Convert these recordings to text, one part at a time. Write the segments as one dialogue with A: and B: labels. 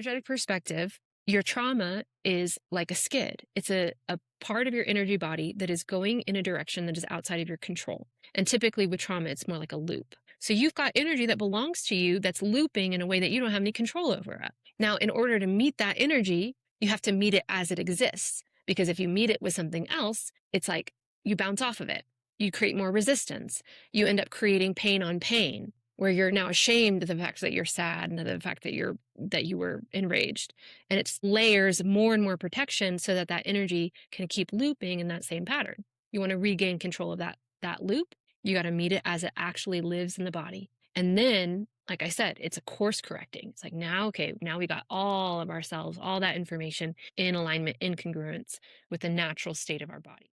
A: energetic perspective, your trauma is like a skid. It's a part of your energy body that is going in a direction that is outside of your control. And typically with trauma, it's more like a loop. So you've got energy that belongs to you that's looping in a way that you don't have any control over it. Now, in order to meet that energy, you have to meet it as it exists. Because if you meet it with something else, it's like you bounce off of it. You create more resistance. You end up creating pain on pain, where you're now ashamed of the fact that you're sad and of the fact that you were enraged. And it layers more and more protection so that that energy can keep looping in that same pattern. You want to regain control of that loop. You got to meet it as it actually lives in the body. And then, like I said, it's a course correcting. It's like, now, okay, now we got all of ourselves, all that information in alignment, in congruence with the natural state of our body.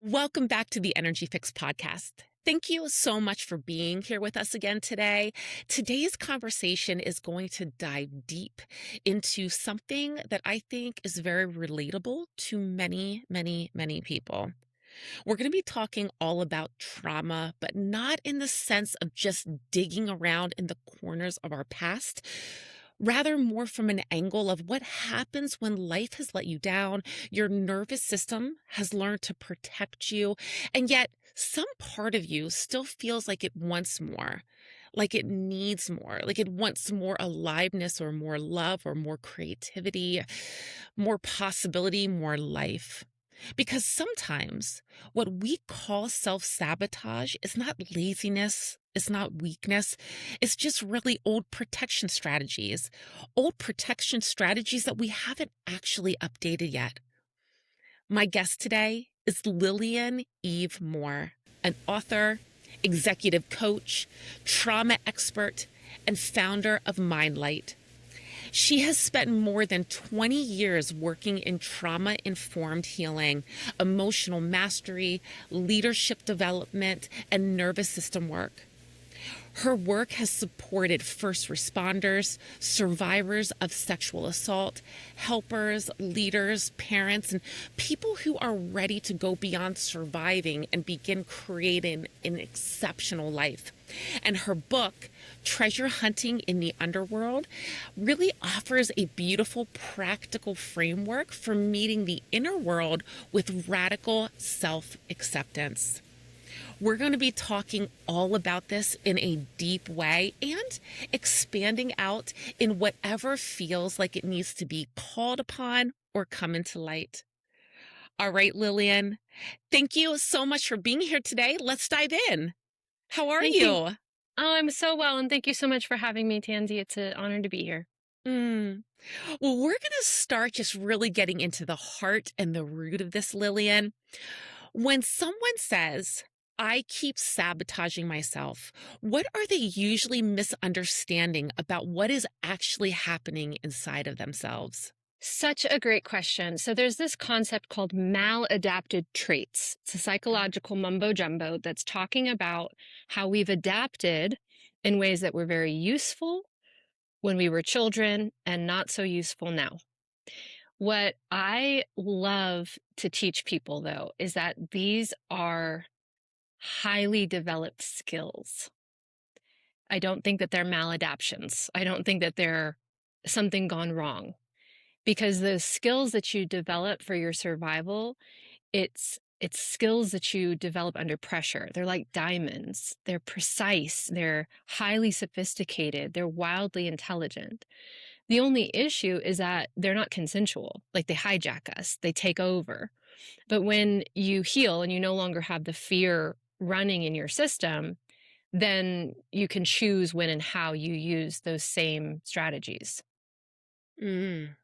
B: Welcome back to the Energy Fix podcast. Thank you so much for being here with us again today. Today's conversation is going to dive deep into something that I think is very relatable to many, many, many people. We're going to be talking all about trauma, but not in the sense of just digging around in the corners of our past. Rather, more from an angle of what happens when life has let you down, your nervous system has learned to protect you, and yet some part of you still feels like it wants more, like it needs more, like it wants more aliveness or more love or more creativity, more possibility, more life. Because sometimes what we call self-sabotage is not laziness, it's not weakness, it's just really old protection strategies that we haven't actually updated yet. My guest today is Lillian Eve Moore, an author, executive coach, trauma expert, and founder of Mindlight. She has spent more than 20 years working in trauma-informed healing, emotional mastery, leadership development, and nervous system work. Her work has supported first responders, survivors of sexual assault, helpers, leaders, parents, and people who are ready to go beyond surviving and begin creating an exceptional life. And her book, Treasure Hunting in the Underworld, really offers a beautiful, practical framework for meeting the inner world with radical self-acceptance. We're going to be talking all about this in a deep way and expanding out in whatever feels like it needs to be called upon or come into light. All right, Lillian, thank you so much for being here today. Let's dive in. How are
A: Thank you.
B: you?
A: Oh, I'm so well, and thank you so much for having me, Tansy. It's an honor to be here.
B: Mm. Well, we're going to start just really getting into the heart and the root of this, Lillian. When someone says, I keep sabotaging myself, what are they usually misunderstanding about what is actually happening inside of themselves?
A: Such a great question. So there's this concept called maladapted traits. It's a psychological mumbo jumbo that's talking about how we've adapted in ways that were very useful when we were children and not so useful now. What I love to teach people, though, is that these are highly developed skills. I don't think that they're maladaptions. I don't think that they're something gone wrong. Because those skills that you develop for your survival, it's skills that you develop under pressure. They're like diamonds. They're precise. They're highly sophisticated. They're wildly intelligent. The only issue is that they're not consensual. Like, they hijack us. They take over. But when you heal and you no longer have the fear running in your system, then you can choose when and how you use those same strategies.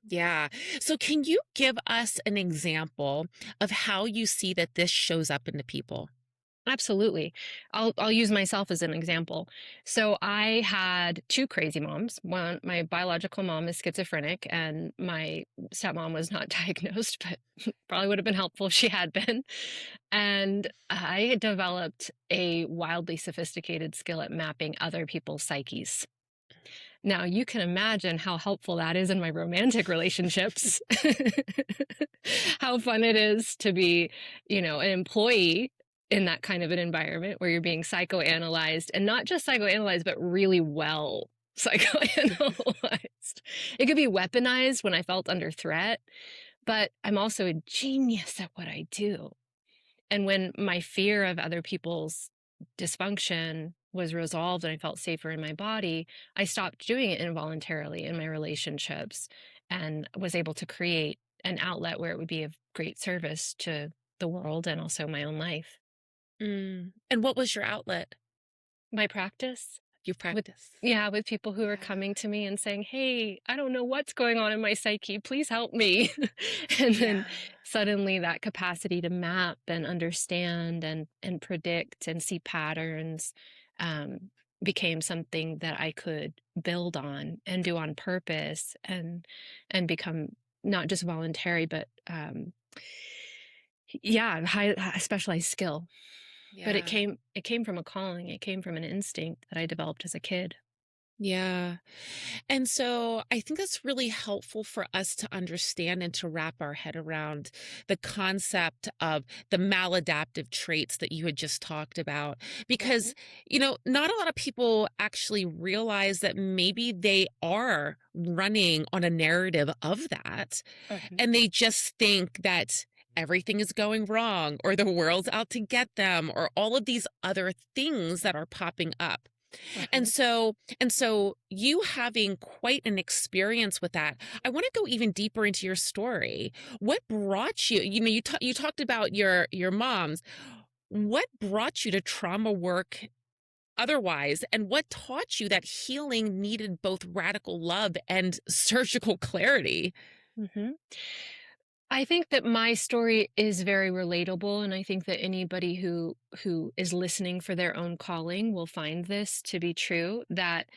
B: Yeah. So can you give us an example of how you see that this shows up into people?
A: Absolutely. I'll use myself as an example. So I had two crazy moms. One, my biological mom is schizophrenic, and my stepmom was not diagnosed, but probably would have been helpful if she had been. And I developed a wildly sophisticated skill at mapping other people's psyches. Now, you can imagine how helpful that is in my romantic relationships. How fun it is to be, an employee in that kind of an environment where you're being psychoanalyzed, and not just psychoanalyzed, but really well psychoanalyzed. It could be weaponized when I felt under threat, but I'm also a genius at what I do. And when my fear of other people's dysfunction was resolved and I felt safer in my body, I stopped doing it involuntarily in my relationships and was able to create an outlet where it would be of great service to the world and also my own life.
B: And what was your outlet?
A: My practice
B: Your
A: with
B: practice.
A: yeah, with people who are
B: Yeah.
A: coming to me and saying, "Hey, I don't know what's going on in my psyche. Please help me." And then
B: Yeah.
A: suddenly that capacity to map and understand and predict and see patterns um, became something that I could build on and do on purpose and become not just voluntary, but yeah, high specialized skill. But it
B: Yeah.
A: came from a calling. It came from an instinct that I developed as a kid.
B: Yeah. And so I think that's really helpful for us to understand and to wrap our head around the concept of the maladaptive traits that you had just talked about.
A: Mhm,
B: Because, not a lot of people actually realize that maybe they are running on a narrative of that.
A: mhm,
B: And they just think that everything is going wrong or the world's out to get them or all of these other things that are popping up. And
A: mhm.
B: so and so you having quite an experience with that, I want to go even deeper into your story. What brought you, you talked about your moms. What brought you to trauma work otherwise, and what taught you that healing needed both radical love and surgical clarity?
A: Mhm. I think that my story is very relatable, and I think that anybody who is listening for their own calling will find this to be true, that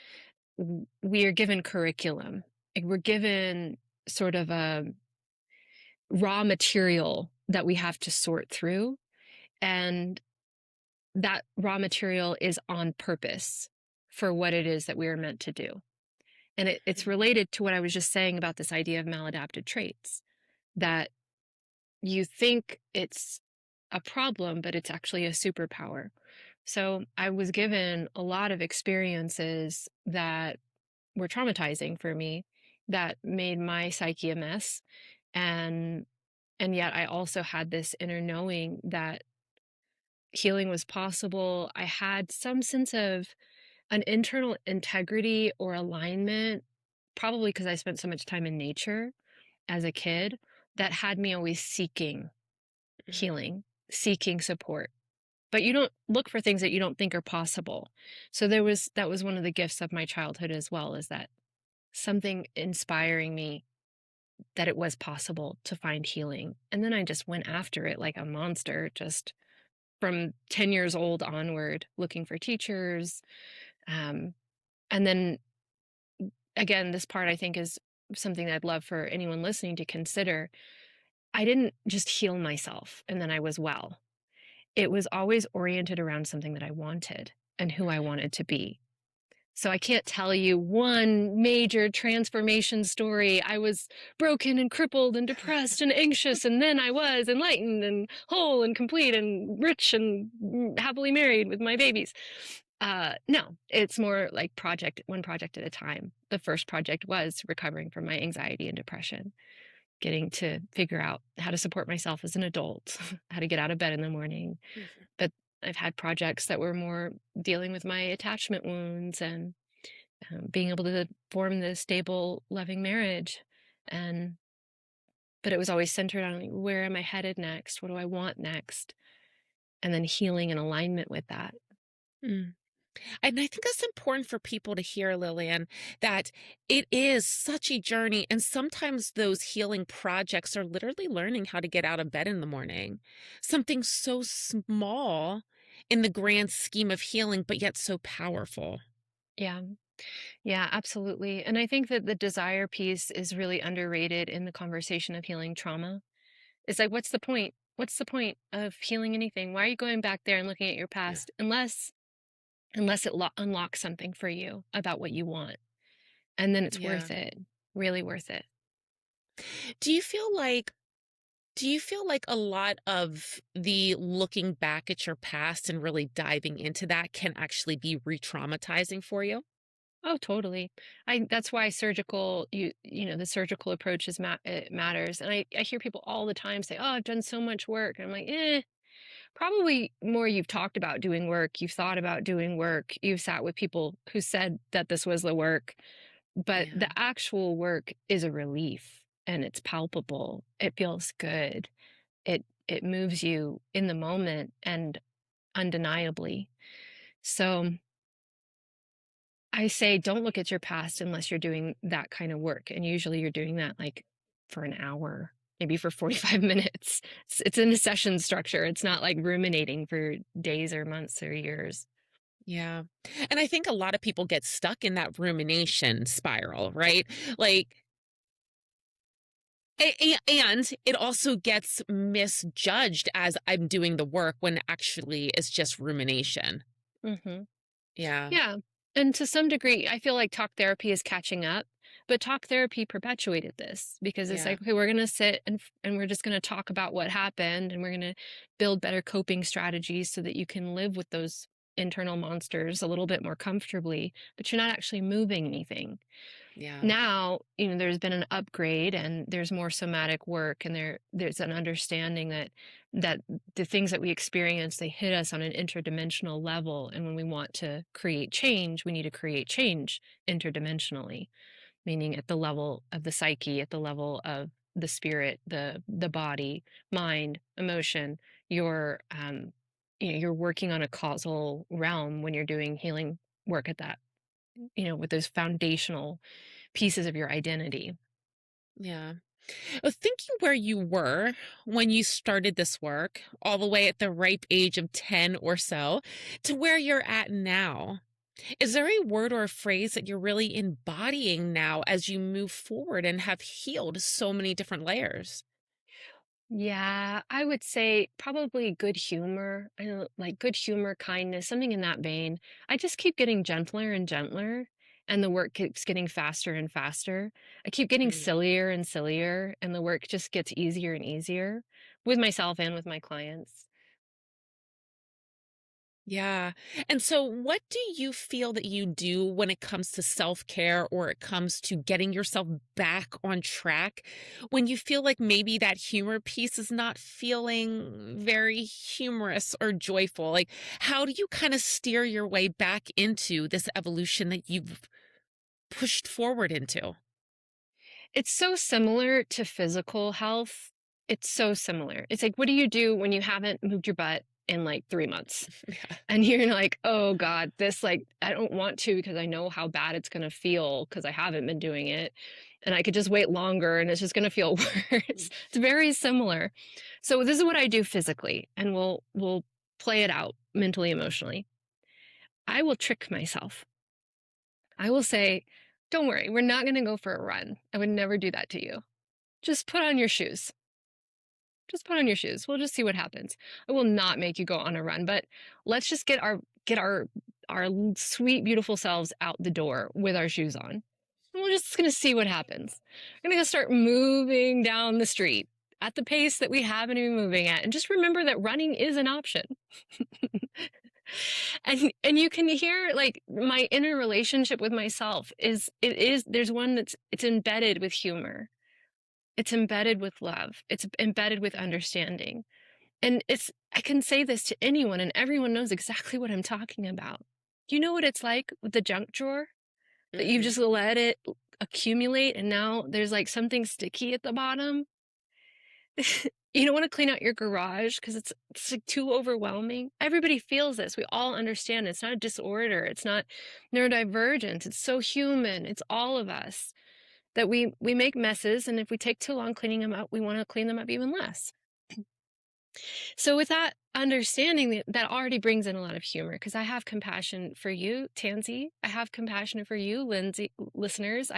A: we are given curriculum. Like, we're given sort of a raw material that we have to sort through, and that raw material is on purpose for what it is that we are meant to do. And it's related to what I was just saying about this idea of maladaptive traits, that you think it's a problem, but it's actually a superpower. So I was given a lot of experiences that were traumatizing for me, that made my psyche a mess. And and yet I also had this inner knowing that healing was possible. I had some sense of an internal integrity or alignment, probably because I spent so much time in nature as a kid, that had me always seeking healing, seeking support. But you don't look for things that you don't think are possible. So that was one of the gifts of my childhood as well, is that something inspiring me that it was possible to find healing. And then I just went after it like a monster, just from 10 years old onward, looking for teachers. Um, and then again, this part I think is something that I'd love for anyone listening to consider. I didn't just heal myself and then I was well. It was always oriented around something that I wanted and who I wanted to be. So I can't tell you one major transformation story. I was broken and crippled and depressed and anxious, and then I was enlightened and whole and complete and rich and happily married with my babies. No, it's more like one project at a time. The first project was recovering from my anxiety and depression, getting to figure out how to support myself as an adult, how to get out of bed in the morning.
B: Mhm.
A: But I've had projects that were more dealing with my attachment wounds and being able to form this stable, loving marriage. And but it was always centered on, like, where am I headed next? What do I want next? And then healing in alignment with that.
B: Mm. And I think that's important for people to hear, Lillian, that it is such a journey. And sometimes those healing projects are literally learning how to get out of bed in the morning. Something so small in the grand scheme of healing, but yet so powerful.
A: Yeah. Yeah, absolutely. And I think that the desire piece is really underrated in the conversation of healing trauma. It's like, what's the point? What's the point of healing anything? Why are you going back there and looking at your
B: Yeah.
A: past unless it unlocks something for you about what you want? and then it's
B: Yeah.
A: worth it, really worth it.
B: Do you feel like do you feel like a lot of the looking back at your past and really diving into that can actually be re-traumatizing for you?
A: Oh, totally. That's why the surgical approach it matters. And I hear people all the time say, "Oh, I've done so much work." And I'm like, probably more you've talked about doing work, you've thought about doing work, you've sat with people who said that this was the work, but
B: Yeah.
A: the actual work is a relief and it's palpable. It feels good. It moves you in the moment and undeniably. So I say don't look at your past unless you're doing that kind of work. And usually you're doing that like for an hour, maybe for 45 minutes. It's in a session structure. It's not like ruminating for days or months or years.
B: Yeah. And I think a lot of people get stuck in that rumination spiral, right? Like, and it also gets misjudged as I'm doing the work when actually it's just rumination.
A: Hmm.
B: Yeah.
A: Yeah. And to some degree, I feel like talk therapy is catching up, but talk therapy perpetuated this because it's
B: Yeah.
A: like, okay, we're going to sit and we're just going to talk about what happened and we're going to build better coping strategies so that you can live with those internal monsters a little bit more comfortably, but you're not actually moving anything.
B: Yeah.
A: Now, there's been an upgrade and there's more somatic work and there's an understanding that the things that we experience, they hit us on an interdimensional level, and when we want to create change, we need to create change interdimensionally, meaning at the level of the psyche, at the level of the spirit, the body, mind, emotion. You're working on a causal realm when you're doing healing work at that, with those foundational pieces of your identity.
B: Yeah. Thinking where you were when you started this work, all the way at the ripe age of 10 or so, to where you're at now, is there a word or a phrase that you're really embodying now as you move forward and have healed so many different layers?
A: Yeah, I would say probably good humor. I know, like good humor, kindness, something in that vein. I just keep getting gentler and gentler, and the work keeps getting faster and faster. I keep getting
B: Mm.
A: sillier and sillier, and the work just gets easier and easier with myself and with my clients.
B: Yeah. And so, what do you feel that you do when it comes to self care or it comes to getting yourself back on track when you feel like maybe that humor piece is not feeling very humorous or joyful? Like, how do you kind of steer your way back into this evolution that you've pushed forward into?
A: It's so similar to physical health. It's so similar. It's like, what do you do when you haven't moved your butt in like 3 months?
B: Yeah.
A: And you're like, "Oh god, this like I don't want to because I know how bad it's gonna feel because I haven't been doing it, and I could just wait longer and it's just gonna feel worse." It's very similar. So this is what I do physically, and we'll play it out mentally, emotionally. I will trick myself. I will say, "Don't worry, we're not gonna go for a run. I would never do that to you. Just put on your shoes. Just put on your shoes. We'll just see what happens. I will not make you go on a run, but let's just get our sweet, beautiful selves out the door with our shoes on. And we're just gonna see what happens. We're gonna start moving down the street at the pace that we haven't been moving at. And just remember that running is an option. And you can hear like my inner relationship with myself is there's one it's embedded with humor. It's embedded with love. It's embedded with understanding. And I can say this to anyone and everyone knows exactly what I'm talking about. Do you know what it's like with the junk drawer? That you've
B: Mm-mm.
A: just let it accumulate and now there's like something sticky at the bottom? You don't want to clean out your garage because it's like too overwhelming. Everybody feels this. We all understand. It's not a disorder. It's not neurodivergence. It's so human. It's all of us that we make messes, and if we take too long cleaning them up, we want to clean them up even less. So with that understanding, that already brings in a lot of humor because I have compassion for you, Tansy. I have compassion for you, Lindsay, listeners.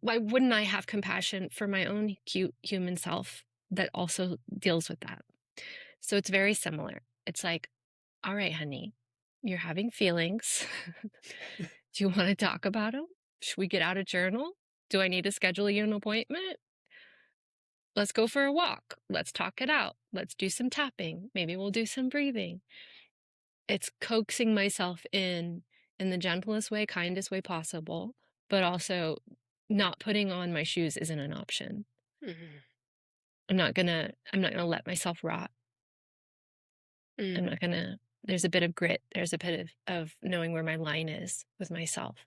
A: Why wouldn't I have compassion for my own cute human self that also deals with that? So it's very similar. It's like, all right, honey, you're having feelings. Do you want to talk about them? Should we get out a journal? Do I need to schedule you an appointment? Let's go for a walk. Let's talk it out. Let's do some tapping. Maybe we'll do some breathing. It's coaxing myself in the gentlest way, kindest way possible, but also not putting on my shoes isn't an option.
B: Mhm.
A: I'm not gonna let myself rot. I'm
B: Mm.
A: not gonna there's a bit of grit, there's a bit of knowing where my line is with myself.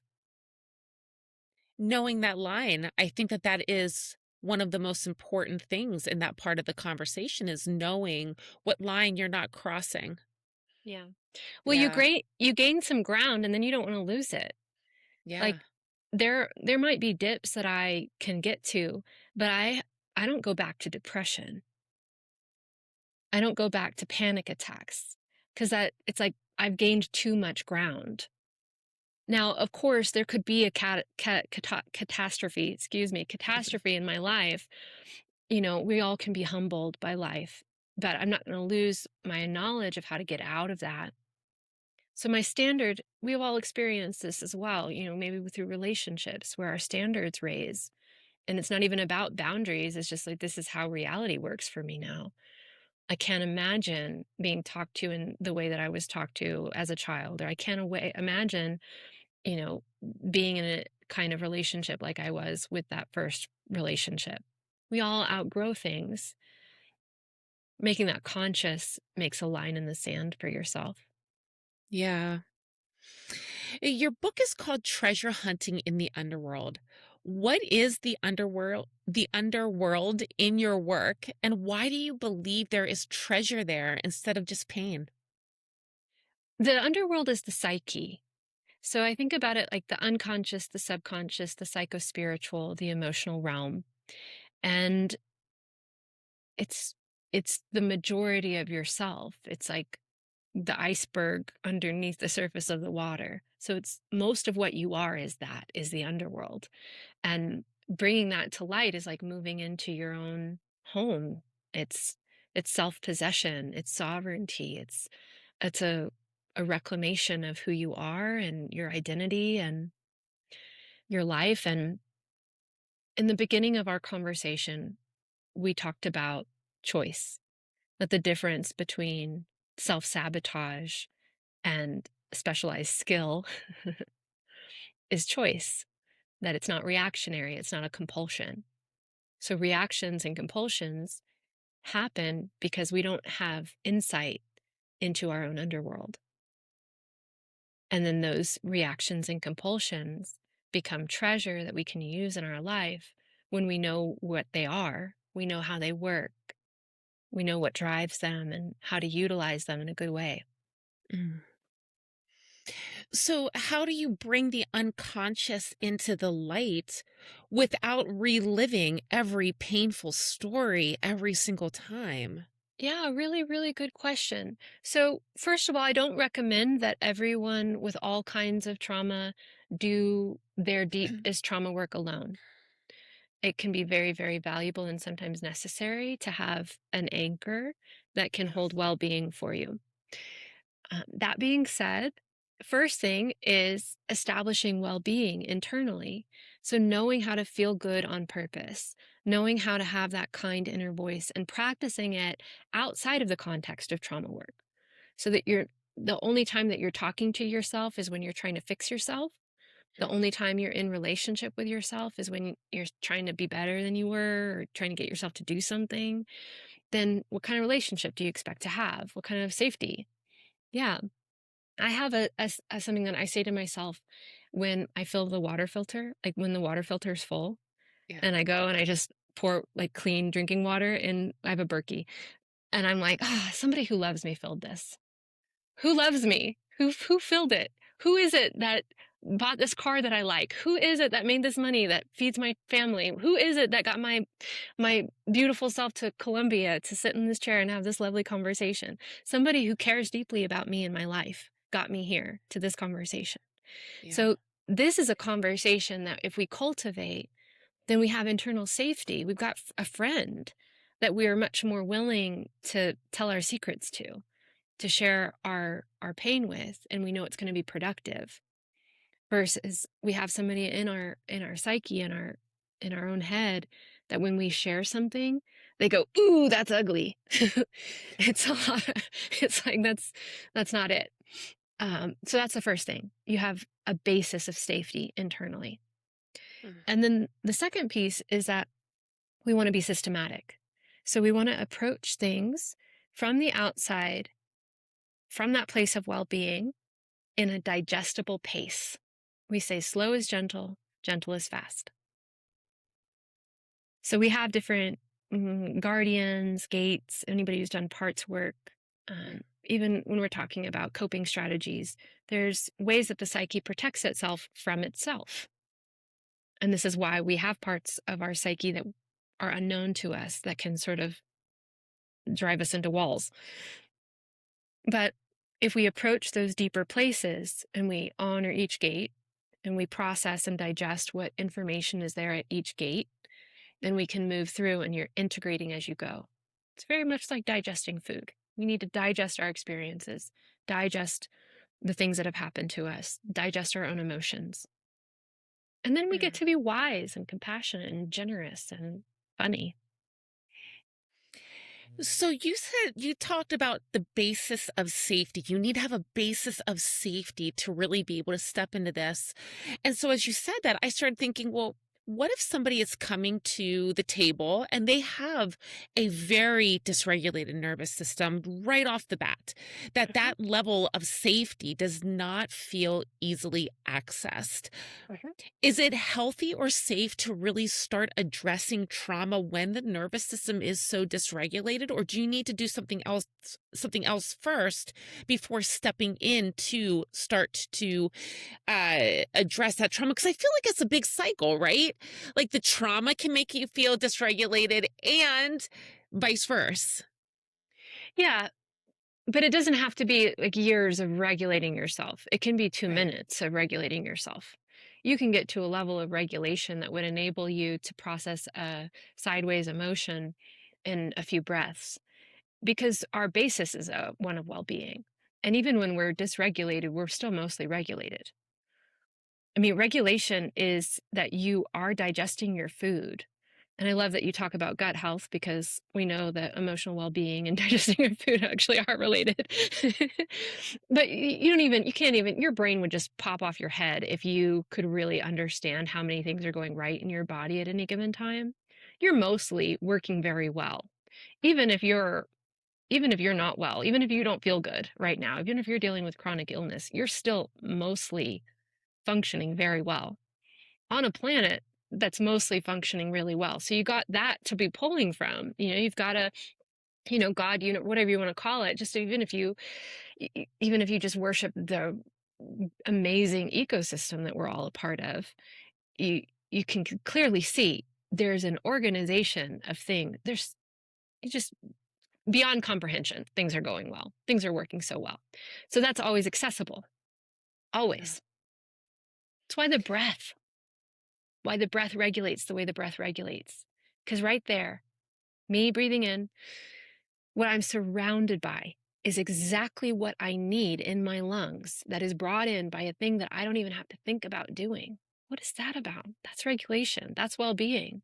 B: Knowing that line, I think that that is one of the most important things in that part of the conversation is knowing what line you're not crossing.
A: Yeah. Well,
B: Yeah.
A: you gain some ground and then you don't wanna lose it.
B: Yeah.
A: Like, there might be dips that I can get to, but I don't go back to depression. I don't go back to panic attacks because that it's like I've gained too much ground. Now, of course, there could be a catastrophe, excuse me, catastrophe in my life. You know, we all can be humbled by life, but I'm not going to lose my knowledge of how to get out of that. So my standard, we've all experienced this as well, you know, maybe through relationships where our standards raise. And it's not even about boundaries. It's just like, this is how reality works for me now. I can't imagine being talked to in the way that I was talked to as a child, or I can't imagine, you know, being in a kind of relationship like I was with that first relationship. We all outgrow things. Making that conscious makes a line in the sand for yourself.
B: Yeah. Your book is called Treasure Hunting in the Underworld. What is the underworld in your work, and why do you believe there is treasure there instead of just pain?
A: The underworld is the psyche. So I think about it like the unconscious, the subconscious, the psychospiritual, the emotional realm. And it's it's the majority of yourself. It's like the iceberg underneath the surface of the water. So it's most of what you are is the underworld. And bringing that to light is like moving into your own home. It's it's self-possession, it's sovereignty, it's a reclamation of who you are and your identity and your life. And in the beginning of our conversation, we talked about choice, that the difference between self-sabotage and specialized skill is choice, that it's not reactionary, it's not a compulsion. So reactions and compulsions happen because we don't have insight into our own underworld. And then those reactions and compulsions become treasure that we can use in our life when we know what they are, we know how they work, we know what drives them and how to utilize them in a good way.
B: Mm. So, how do you bring the unconscious into the light without reliving every painful story every single time?
A: Yeah, really, really good question. So, first of all, I don't recommend that everyone with all kinds of trauma do their deepest trauma work alone. It can be very, very valuable and sometimes necessary to have an anchor that can
B: Yeah.
A: hold well being for you. That being said, first thing is establishing well being internally. So, knowing how to feel good on purpose, knowing how to have that kind inner voice, and practicing it outside of the context of trauma work so that the only time that you're talking to yourself is when you're trying to fix yourself. The
B: Mm.
A: only time you're in relationship with yourself is when you're trying to be better than you were or trying to get yourself to do something. Then what kind of relationship do you expect to have? What kind of safety? Yeah. I have a something that I say to myself when I fill the water filter, like when the water filter is full
B: Yeah.
A: and I go and I just pour like clean drinking water in. I have a Berkey and I'm like, ah, somebody who loves me filled this. Who loves me? Who filled it? Who is it that bought this car that I like? Who is it that made this money that feeds my family? Who is it that got my beautiful self to Colombia to sit in this chair and have this lovely conversation? Somebody who cares deeply about me and my life got me here to this conversation.
B: Yeah.
A: So this is a conversation that if we cultivate, then we have internal safety. We've got a friend that we are much more willing to tell our secrets to share our pain with, and we know it's going to be productive versus we have somebody in our psyche, in our own head, that when we share something, they go, "Ooh, that's ugly." It's a lot. It's like that's not it. So that's the first thing. You have a basis of safety internally.
B: Mm.
A: And then the second piece is that we want to be systematic. So we want to approach things from the outside, from that place of well being, in a digestible pace. We say slow is gentle, gentle is fast. So we have different guardians, gates, anybody who's done parts work. Even when we're talking about coping strategies, there's ways that the psyche protects itself from itself. And this is why we have parts of our psyche that are unknown to us that can sort of drive us into walls. But if we approach those deeper places and we honor each gate and we process and digest what information is there at each gate, then we can move through and you're integrating as you go. It's very much like digesting food. We need to digest our experiences, digest the things that have happened to us, digest our own emotions. And then we get
B: Mm.
A: to be wise and compassionate and generous and funny.
B: So you talked about the basis of safety. You need to have a basis of safety to really be able to step into this. And so as you said that, I started thinking, well, what if somebody is coming to the table and they have a very dysregulated nervous system right off the bat, that
A: Mhm,
B: that level of safety does not feel easily accessed?
A: mhm.
B: Is it healthy or safe to really start addressing trauma when the nervous system is so dysregulated, or do you need to do something else first before stepping in to start to address that trauma? Because I feel like it's a big cycle, right? Like the trauma can make you feel dysregulated and vice versa.
A: Yeah, but it doesn't have to be like years of regulating yourself. It can be 2
B: Right.
A: minutes of regulating yourself. You can get to a level of regulation that would enable you to process a sideways emotion in a few breaths because our basis is one of well-being. And even when we're dysregulated, we're still mostly regulated. I mean, regulation is that you are digesting your food. And I love that you talk about gut health because we know that emotional well-being and digesting your food actually are related. But you don't even, you can't even, your brain would just pop off your head if you could really understand how many things are going right in your body at any given time. You're mostly working very well. Even if you're even if you're not well, even if you don't feel good right now, even if you're dealing with chronic illness, you're still mostly functioning very well on a planet that's mostly functioning really well. So you got that to be pulling from. You've got a, God unit, whatever you want to call it. Just even if you just worship the amazing ecosystem that we're all a part of, you you can clearly see there's an organization of things. There's just beyond comprehension. Things are going well. Things are working so well. So that's always accessible.
B: Yeah.
A: Always. It's why the breath regulates the way the breath regulates. Because right there, me breathing in, what I'm surrounded by is exactly what I need in my lungs that is brought in by a thing that I don't even have to think about doing. What is that about? That's regulation. That's well being.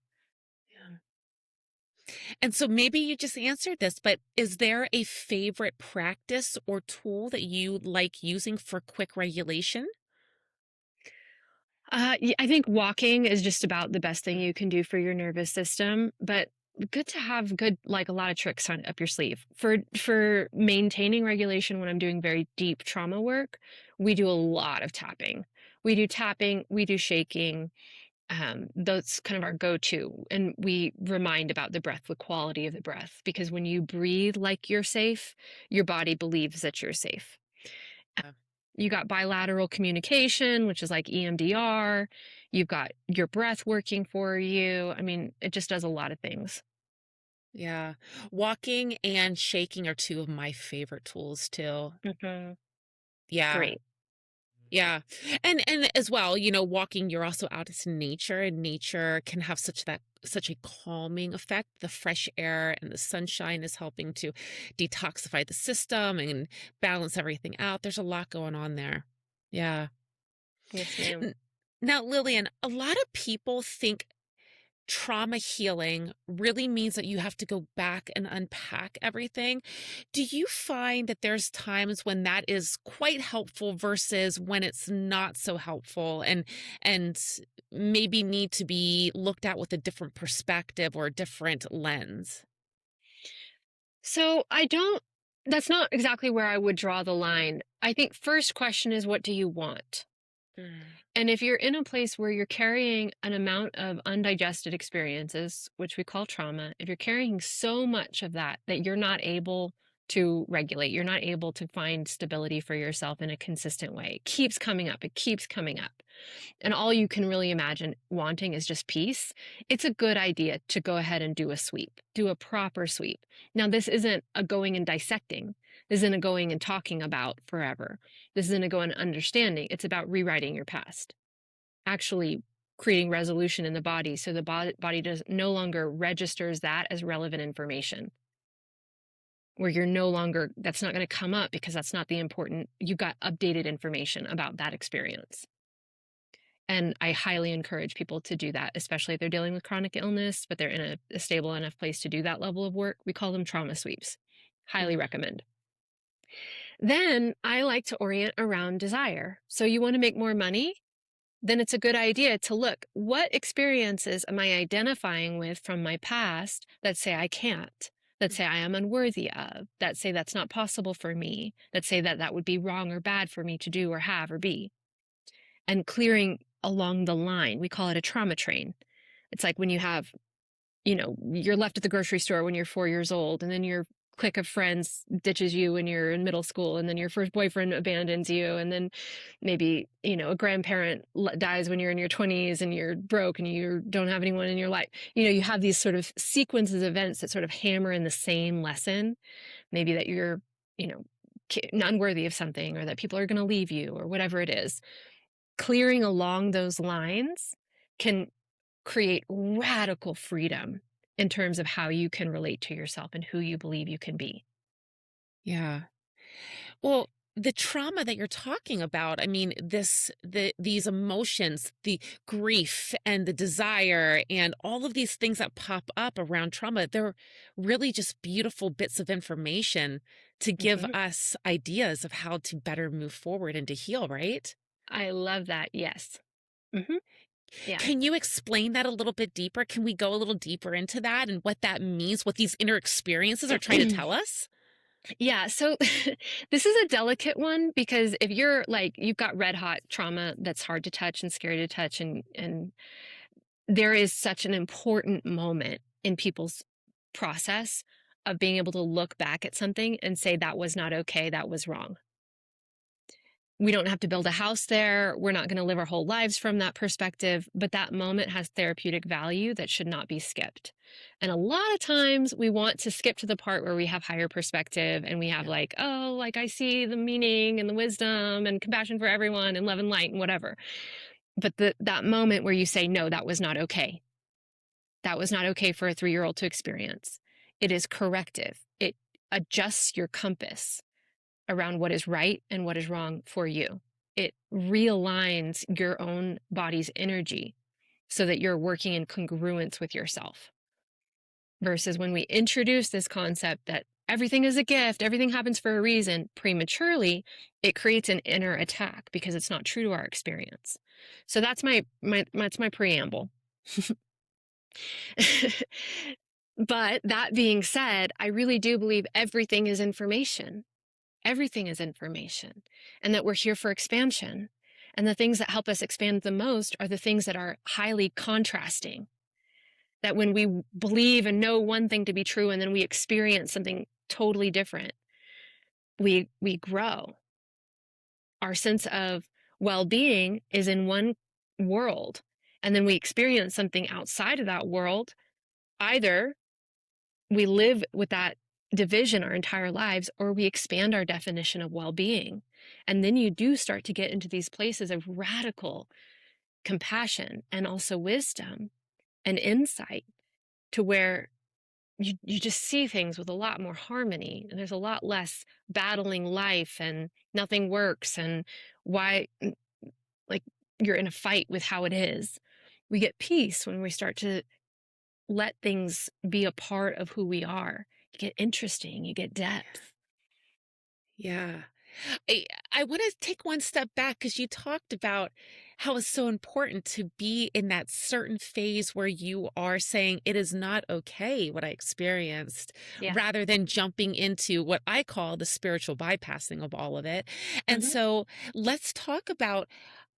B: Yeah. And so maybe you just answered this, but is there a favorite practice or tool that you like using for quick regulation?
A: I think walking is just about the best thing
B: Mm.
A: you can do for your nervous system, but good to have like a lot of tricks on up your sleeve for maintaining regulation. When I'm doing very deep trauma work, we do a lot of tapping. We do tapping, we do shaking. That's kind of our go-to, and we remind about the breath, the quality of the breath, because when you breathe like you're safe, your body believes that you're safe.
B: Yeah.
A: You got bilateral communication, which is like EMDR. You've got your breath working for you. I mean, it just does a lot of things.
B: Yeah. Walking and shaking are two of my favorite tools too.
A: Mhm.
B: Yeah.
A: Great.
B: Yeah. And as well, walking, you're also out into nature, and nature can have such a calming effect. The fresh air and the sunshine is helping to detoxify the system and balance everything out. There's a lot going on there. Yeah.
A: Yes, ma'am.
B: N- Now, Lillian, a lot of people think trauma healing really means that you have to go back and unpack everything. Do you find that there's times when that is quite helpful versus when it's not so helpful and maybe need to be looked at with a different perspective or a different lens?
A: So I don't, that's not exactly where I would draw the line. I think first question is, what do you want?
B: Mm,
A: And if you're in a place where you're carrying an amount of undigested experiences, which we call trauma, if you're carrying so much of that that you're not able to regulate, you're not able to find stability for yourself in a consistent way, it keeps coming up, it keeps coming up, and all you can really imagine wanting is just peace, it's a good idea to go ahead and do a sweep, do a proper sweep. Now, this isn't a going and dissecting. This isn't a going and talking about forever. This isn't a going and understanding. It's about rewriting your past, actually creating resolution in the body so the body does no longer registers that as relevant information, where you're no longer, that's not going to come up because that's not the important, you got updated information about that experience. And I highly encourage people to do that, especially if they're dealing with chronic illness, but they're in a stable enough place to do that level of work. We call them trauma sweeps. Highly
B: mm,
A: recommend. Then I like to orient around desire. So you want to make more money? Then it's a good idea to look, what experiences am I identifying with from my past that say I can't, that say I am unworthy of, that say that's not possible for me, that say that that would be wrong or bad for me to do or have or be, and clearing along the line. We call it a trauma train. It's like when you have, you're left at the grocery store when you're 4 years old, and then your clique of friends ditches you when you're in middle school, and then your first boyfriend abandons you, and then maybe, a grandparent dies when you're in your 20s and you're broke and you don't have anyone in your life. You have these sort of sequences of events that sort of hammer in the same lesson. Maybe that you're, you know, unworthy of something, or that people are going to leave you, or whatever it is. Clearing along those lines can create radical freedom in terms of how you can relate to yourself and who you believe you can be.
B: yeah. Well, the trauma that you're talking about, I mean, these emotions, the grief and the desire and all of these things that pop up around trauma, they're really just beautiful bits of information to give
A: Mhm.
B: us ideas of how to better move forward and to heal, right?
A: I love that. Yes. Hmm. Yeah.
B: Can you explain that a little bit deeper? Can we go a little deeper into that and what that means, what these inner experiences are trying to tell us?
A: Yeah. So this is a delicate one, because if you're like, you've got red hot trauma that's hard to touch and scary to touch, and there is such an important moment in people's process of being able to look back at something and say, that was not okay, that was wrong. We don't have to build a house there. We're not going to live our whole lives from that perspective, but that moment has therapeutic value that should not be skipped. And a lot of times we want to skip to the part where we have higher perspective and we have
B: Yeah.
A: like, oh, like I see the meaning and the wisdom and compassion for everyone and love and light and whatever. But that moment where you say, no, that was not okay. That was not okay for a 3-year-old to experience. It is corrective. It adjusts your compass around what is right and what is wrong for you. It realigns your own body's energy so that you're working in congruence with yourself. Versus when we introduce this concept that everything is a gift, everything happens for a reason prematurely, it creates an inner attack because it's not true to our experience. So that's my preamble. But that being said, I really do believe everything is information. Everything is information, and that we're here for expansion. And the things that help us expand the most are the things that are highly contrasting. That when we believe and know one thing to be true and then we experience something totally different, we grow. Our sense of well-being is in one world, and then we experience something outside of that world. Either we live with that division our entire lives, or we expand our definition of well-being. And then you do start to get into these places of radical compassion and also wisdom and insight, to where you just see things with a lot more harmony, and there's a lot less battling life and nothing works and why, like, you're in a fight with how it is. We get peace when we start to let things be a part of who we are. You get interesting, you get depth.
B: Yeah. I want to take one step back because you talked about how it's so important to be in that certain phase where you are saying it is not okay what I experienced,
A: Yeah.
B: rather than jumping into what I call the spiritual bypassing of all of it. And
A: Mhm.
B: so let's talk about.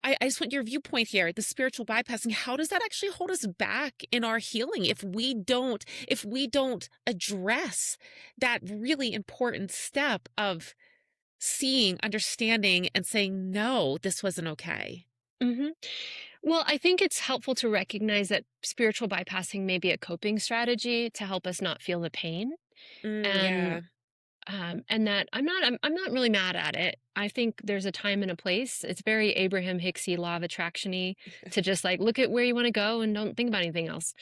B: I just want your viewpoint here, the spiritual bypassing. How does that actually hold us back in our healing if we don't address that really important step of seeing, understanding, and saying, "No, this wasn't okay."
A: Mhm. Well, I think it's helpful to recognize that spiritual bypassing may be a coping strategy to help us not feel the pain, and
B: Yeah.
A: and that I'm not really mad at it. I think there's a time and a place. It's very Abraham Hicksy law of attractiony to just like look at where you want to go and don't think about anything else.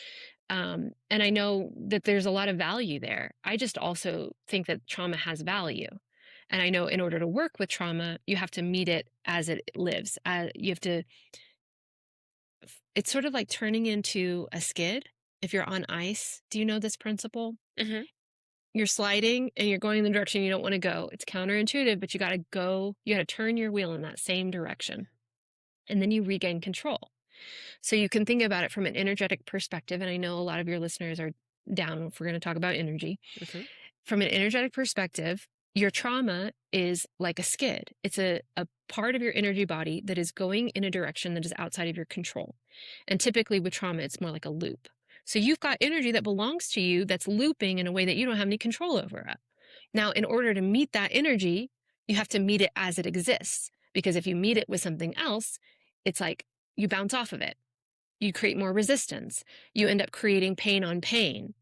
A: And I know that there's a lot of value there. I just also think that trauma has value. And I know in order to work with trauma, you have to meet it as it lives. You have to, it's sort of like turning into a skid if you're on ice. Do you know this principle?
B: Mhm.
A: You're sliding and you're going in the direction you don't want to go. It's counterintuitive, but you got to turn your wheel in that same direction. And then you regain control. So you can think about it from an energetic perspective. And I know a lot of your listeners are down if we're going to talk about energy.
B: Mhm.
A: From an energetic perspective, your trauma is like a skid. It's a part of your energy body that is going in a direction that is outside of your control. And typically with trauma, it's more like a loop. So you've got energy that belongs to you that's looping in a way that you don't have any control over it. Now, in order to meet that energy, you have to meet it as it exists. Because if you meet it with something else, it's like you bounce off of it. You create more resistance. You end up creating pain on pain,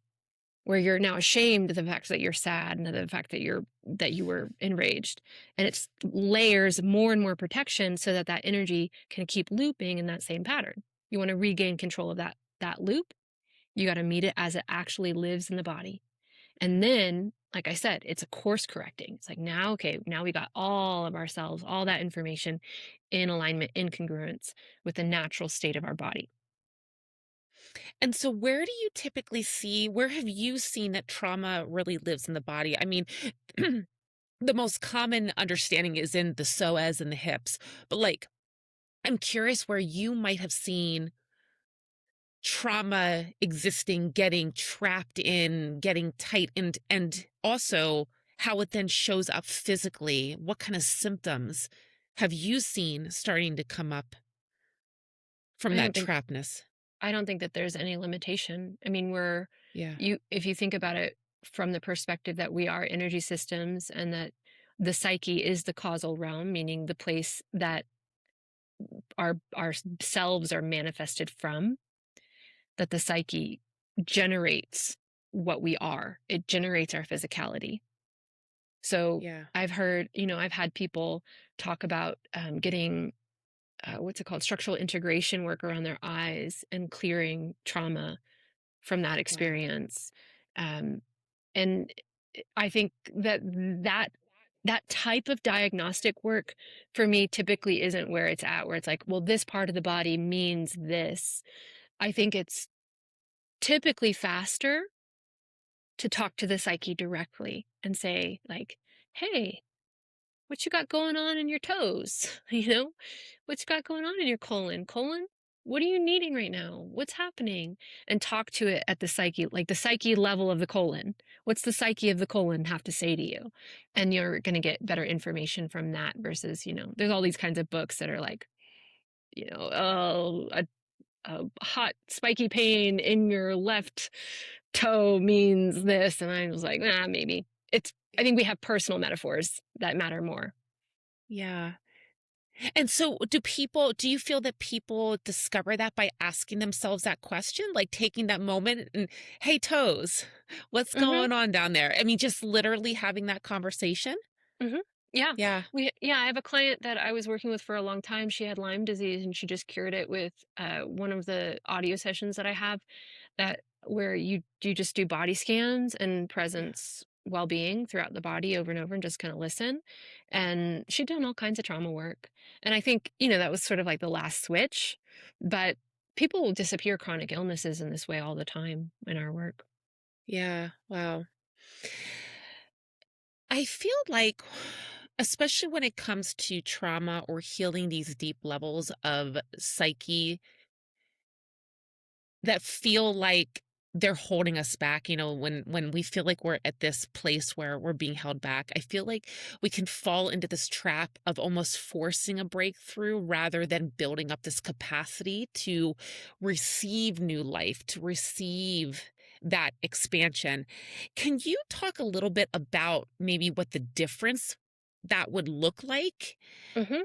A: where you're now ashamed of the fact that you're sad and of the fact that you were enraged. And it's layers more and more protection so that that energy can keep looping in that same pattern. You want to regain control of that loop. You got to meet it as it actually lives in the body. And then, like I said, it's a course correcting. It's like now, okay, now we got all of ourselves, all that information in alignment, in congruence with the natural state of our body.
B: And so where do you typically see where have you seen that trauma really lives in the body? I mean, the most common understanding is in the psoas and the hips, but, like, I'm curious where you might have seen trauma existing, getting trapped in, getting tight, and also how it then shows up physically. What kind of symptoms have you seen starting to come up from
A: I
B: that
A: don't think
B: trapness?
A: I don't think that there's any limitation. I mean,
B: Yeah.
A: if you think about it from the perspective that we are energy systems and that the psyche is the causal realm, meaning the place that our selves are manifested from, that the psyche generates what we are. It generates our physicality. So
B: Yeah.
A: I've had people talk about getting what's it called, structural integration work around their eyes and clearing trauma from that
B: Wow.
A: experience. Um, and I think that type of diagnostic work for me typically isn't where it's at, where it's like, well, this part of the body means this. I think it's typically faster to talk to the psyche directly and say, like, hey, what you got going on in your toes? What you got going on in your colon? Colon, what are you needing right now? What's happening? And talk to it at the psyche, like the psyche level of the colon. What's the psyche of the colon have to say to you? And you're going to get better information from that versus, there's all these kinds of books that are like, oh, a hot spiky pain in your left toe means this. And I was like, maybe. I think we have personal metaphors that matter more.
B: Yeah. And so do you feel that people discover that by asking themselves that question, like taking that moment and, hey, toes, what's
A: Hmm.
B: going on down there? I mean, just literally having that conversation.
A: Hmm. Yeah.
B: Yeah.
A: I have a client that I was working with for a long time. She had Lyme disease and she just cured it with one of the audio sessions that I have, that where you just do body scans and
B: Yeah.
A: presence well-being throughout the body over and over and just kind of listen. And she'd done all kinds of trauma work. And I think, that was sort of like the last switch. But people will disappear chronic illnesses in this way all the time in our work.
B: Yeah. Wow. I feel like, especially when it comes to trauma or healing these deep levels of psyche that feel like they're holding us back, when we feel like we're at this place where we're being held back, I feel like we can fall into this trap of almost forcing a breakthrough rather than building up this capacity to receive new life, to receive that expansion. Can you talk a little bit about maybe what the difference that would look like
A: Hmm.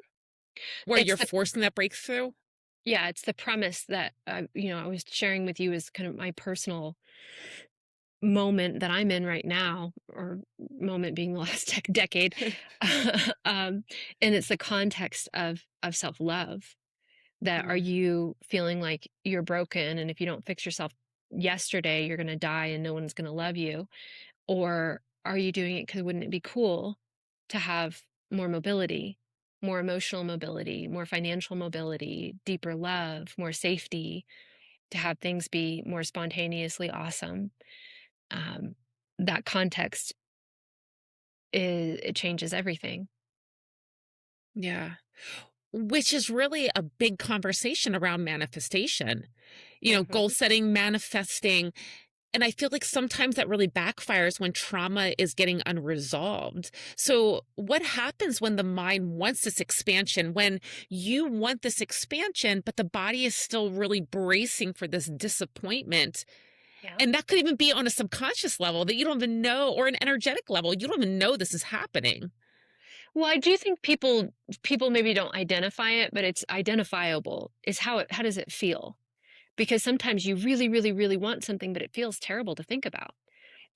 B: where
A: It's
B: you're
A: the
B: forcing that breakthrough?
A: Yeah, it's the premise that I was sharing with you as kind of my personal moment that I'm in right now, or moment being the last decade. um, and it's the context of self-love. That are
B: Mm,
A: you feeling like you're broken, and if you don't fix yourself yesterday, you're going to die and no one's going to love you? Or are you doing it because wouldn't it be cool to have more mobility, more emotional mobility, more financial mobility, deeper love, more safety, to have things be more spontaneously awesome? Um, that context it changes everything.
B: yeah. Which is really a big conversation around manifestation, goal
A: Hmm.
B: setting, manifesting. And I feel like sometimes that really backfires when trauma is getting unresolved. So, what happens when the mind wants this expansion, when you want this expansion, but the body is still really bracing for this disappointment?
A: Yeah.
B: And that could even be on a subconscious level that you don't even know, or an energetic level. You don't even know this is happening.
A: Well, I do think people maybe don't identify it, but it's identifiable. Is how does it feel? Because sometimes you really, really, really want something, but it feels terrible to think about.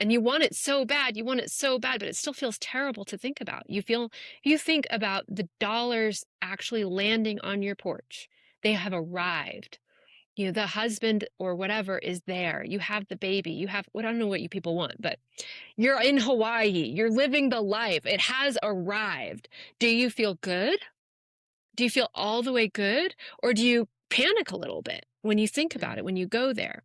A: And you want it so bad, you want it so bad, but it still feels terrible to think about. You think about the dollars actually landing on your porch. They have arrived. The husband or whatever is there. You have the baby. You have, well, I don't know what you people want, but you're in Hawaii. You're living the life. It has arrived. Do you feel good? Do you feel all the way good? Or do you panic a little bit when you think about
B: Mm,
A: it, when you go there?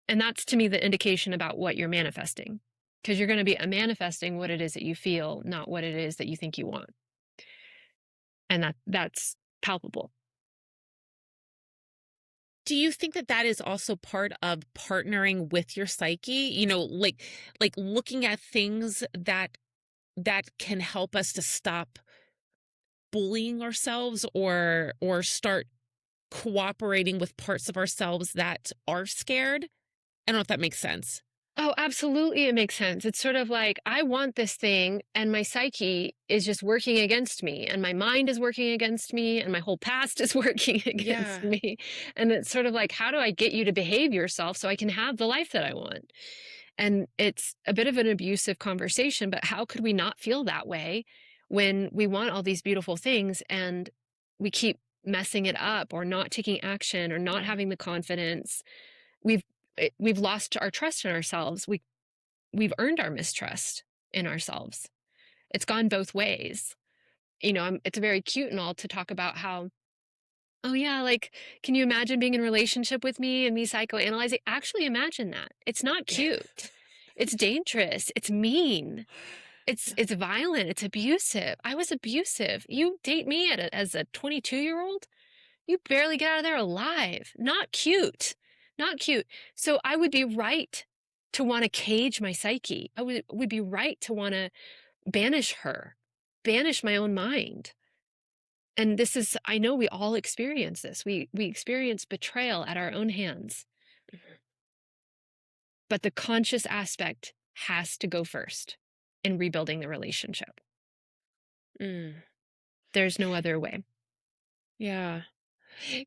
A: And that's to me the indication about what you're manifesting. Because you're going to be manifesting what it is that you feel, not what it is that you think you want. And that's palpable.
B: Do you think that that is also part of partnering with your psyche? Like looking at things that can help us to stop bullying ourselves, or start cooperating with parts of ourselves that are scared? I don't know if that makes sense.
A: Oh, absolutely. It makes sense. It's sort of like I want this thing, and my psyche is just working against me, and my mind is working against me, and my whole past is working against
B: Yeah.
A: me. And it's sort of like, how do I get you to behave yourself so I can have the life that I want? And it's a bit of an abusive conversation, but how could we not feel that way when we want all these beautiful things and we keep messing it up or not taking action or not having the confidence? We've we've lost our trust in ourselves. We've earned our mistrust in ourselves. It's gone both ways. It's very cute and all to talk about how, oh yeah, like, can you imagine being in a relationship with me and me psychoanalyzing? Actually, imagine that. It's not cute. It's dangerous. It's mean. It's violent. It's abusive. I was abusive. You date me as a 22-year-old? You barely get out of there alive. Not cute. Not cute. So I would be right to want to cage my psyche. I would be right to want to banish her, banish my own mind. And this is, I know we all experience this. We experience betrayal at our own hands, but the conscious aspect has to go first in rebuilding the relationship.
B: Mm,
A: There's no other way.
B: yeah.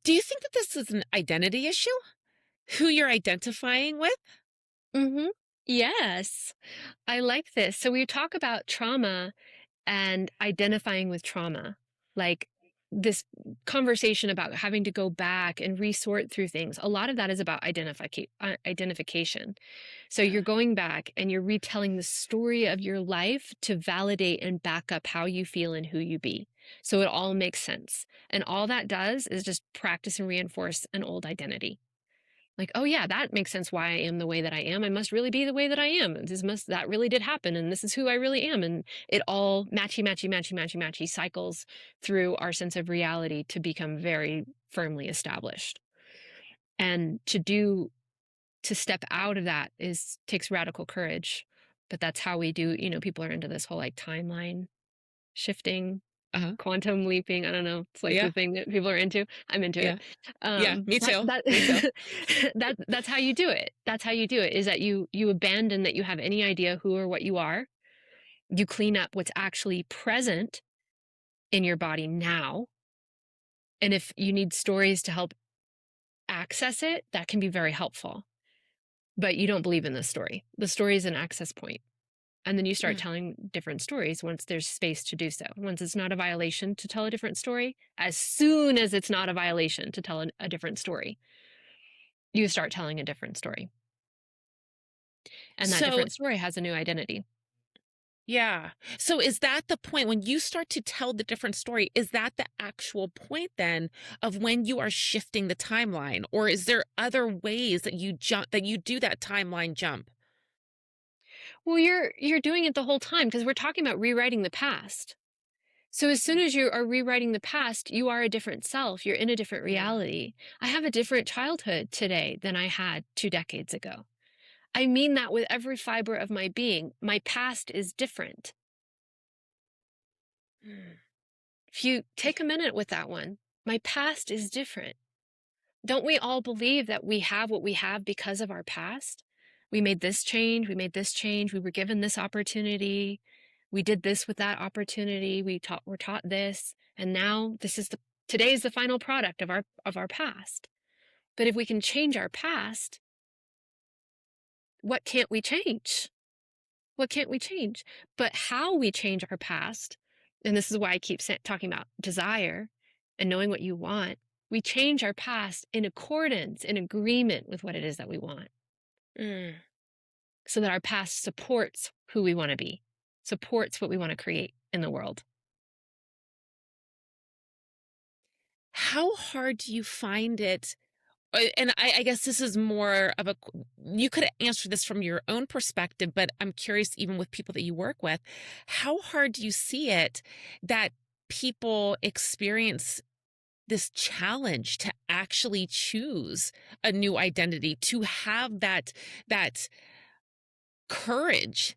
B: Do you think that this is an identity issue? Who you're identifying with?
A: Mhm. Yes. I like this. So we talk about trauma and identifying with trauma. Like, this conversation about having to go back and resort through things, a lot of that is about identification. So
B: Uh,
A: you're going back and you're retelling the story of your life to validate and back up how you feel and who you be. So it all makes sense. And all that does is just practice and reinforce an old identity. Like, oh yeah, that makes sense why I am the way that I am. I must really be the way that I am. That really did happen, and this is who I really am. And it all matchy cycles through our sense of reality to become very firmly established. And to step out of that is takes radical courage. But that's how we do, people are into this whole like timeline shifting,
B: uh-huh.
A: quantum leaping. I don't know. It's like the
B: Yeah.
A: thing that people are into. I'm into
B: Yeah.
A: it.
B: Yeah. Me
A: That
B: too.
A: that
B: Me too.
A: that's how you do it. That's how you do it. Is that you abandon that you have any idea who or what you are. You clean up what's actually present in your body now. And if you need stories to help access it, that can be very helpful. But you don't believe in the story. The story is an access point. And then you start
B: Mm,
A: telling different stories once there's space to do so. Once it's not a violation to tell a different story, as soon as it's not a violation to tell a different story, you start telling a different story. And that
B: So,
A: different story has a new identity.
B: yeah. So is that the point when you start to tell the different story? Is that the actual point then of when you are shifting the timeline? Or is there other ways that you do that timeline jump?
A: Well, you're doing it the whole time because we're talking about rewriting the past. So as soon as you are rewriting the past, you are a different self. You're in a different
B: Yeah.
A: reality. I have a different childhood today than I had 2 decades ago. I mean that with every fiber of my being. My past is different.
B: Mm.
A: If you take a minute with that one, my past is different. Don't we all believe that we have what we have because of our past? We made this change, we made this change, we were given this opportunity, we did this with that opportunity, we're taught this, and now today is the final product of our past. But if we can change our past, what can't we change? What can't we change? But how we change our past, and this is why I keep talking about desire and knowing what you want, we change our past in accordance, in agreement with what it is that we want,
B: Mm.
A: so that our past supports who we want to be, supports what we want to create in the world.
B: How hard do you find it? And I guess this is more of you could answer this from your own perspective, but I'm curious, even with people that you work with, how hard do you see it that people experience this challenge to actually choose a new identity, to have that courage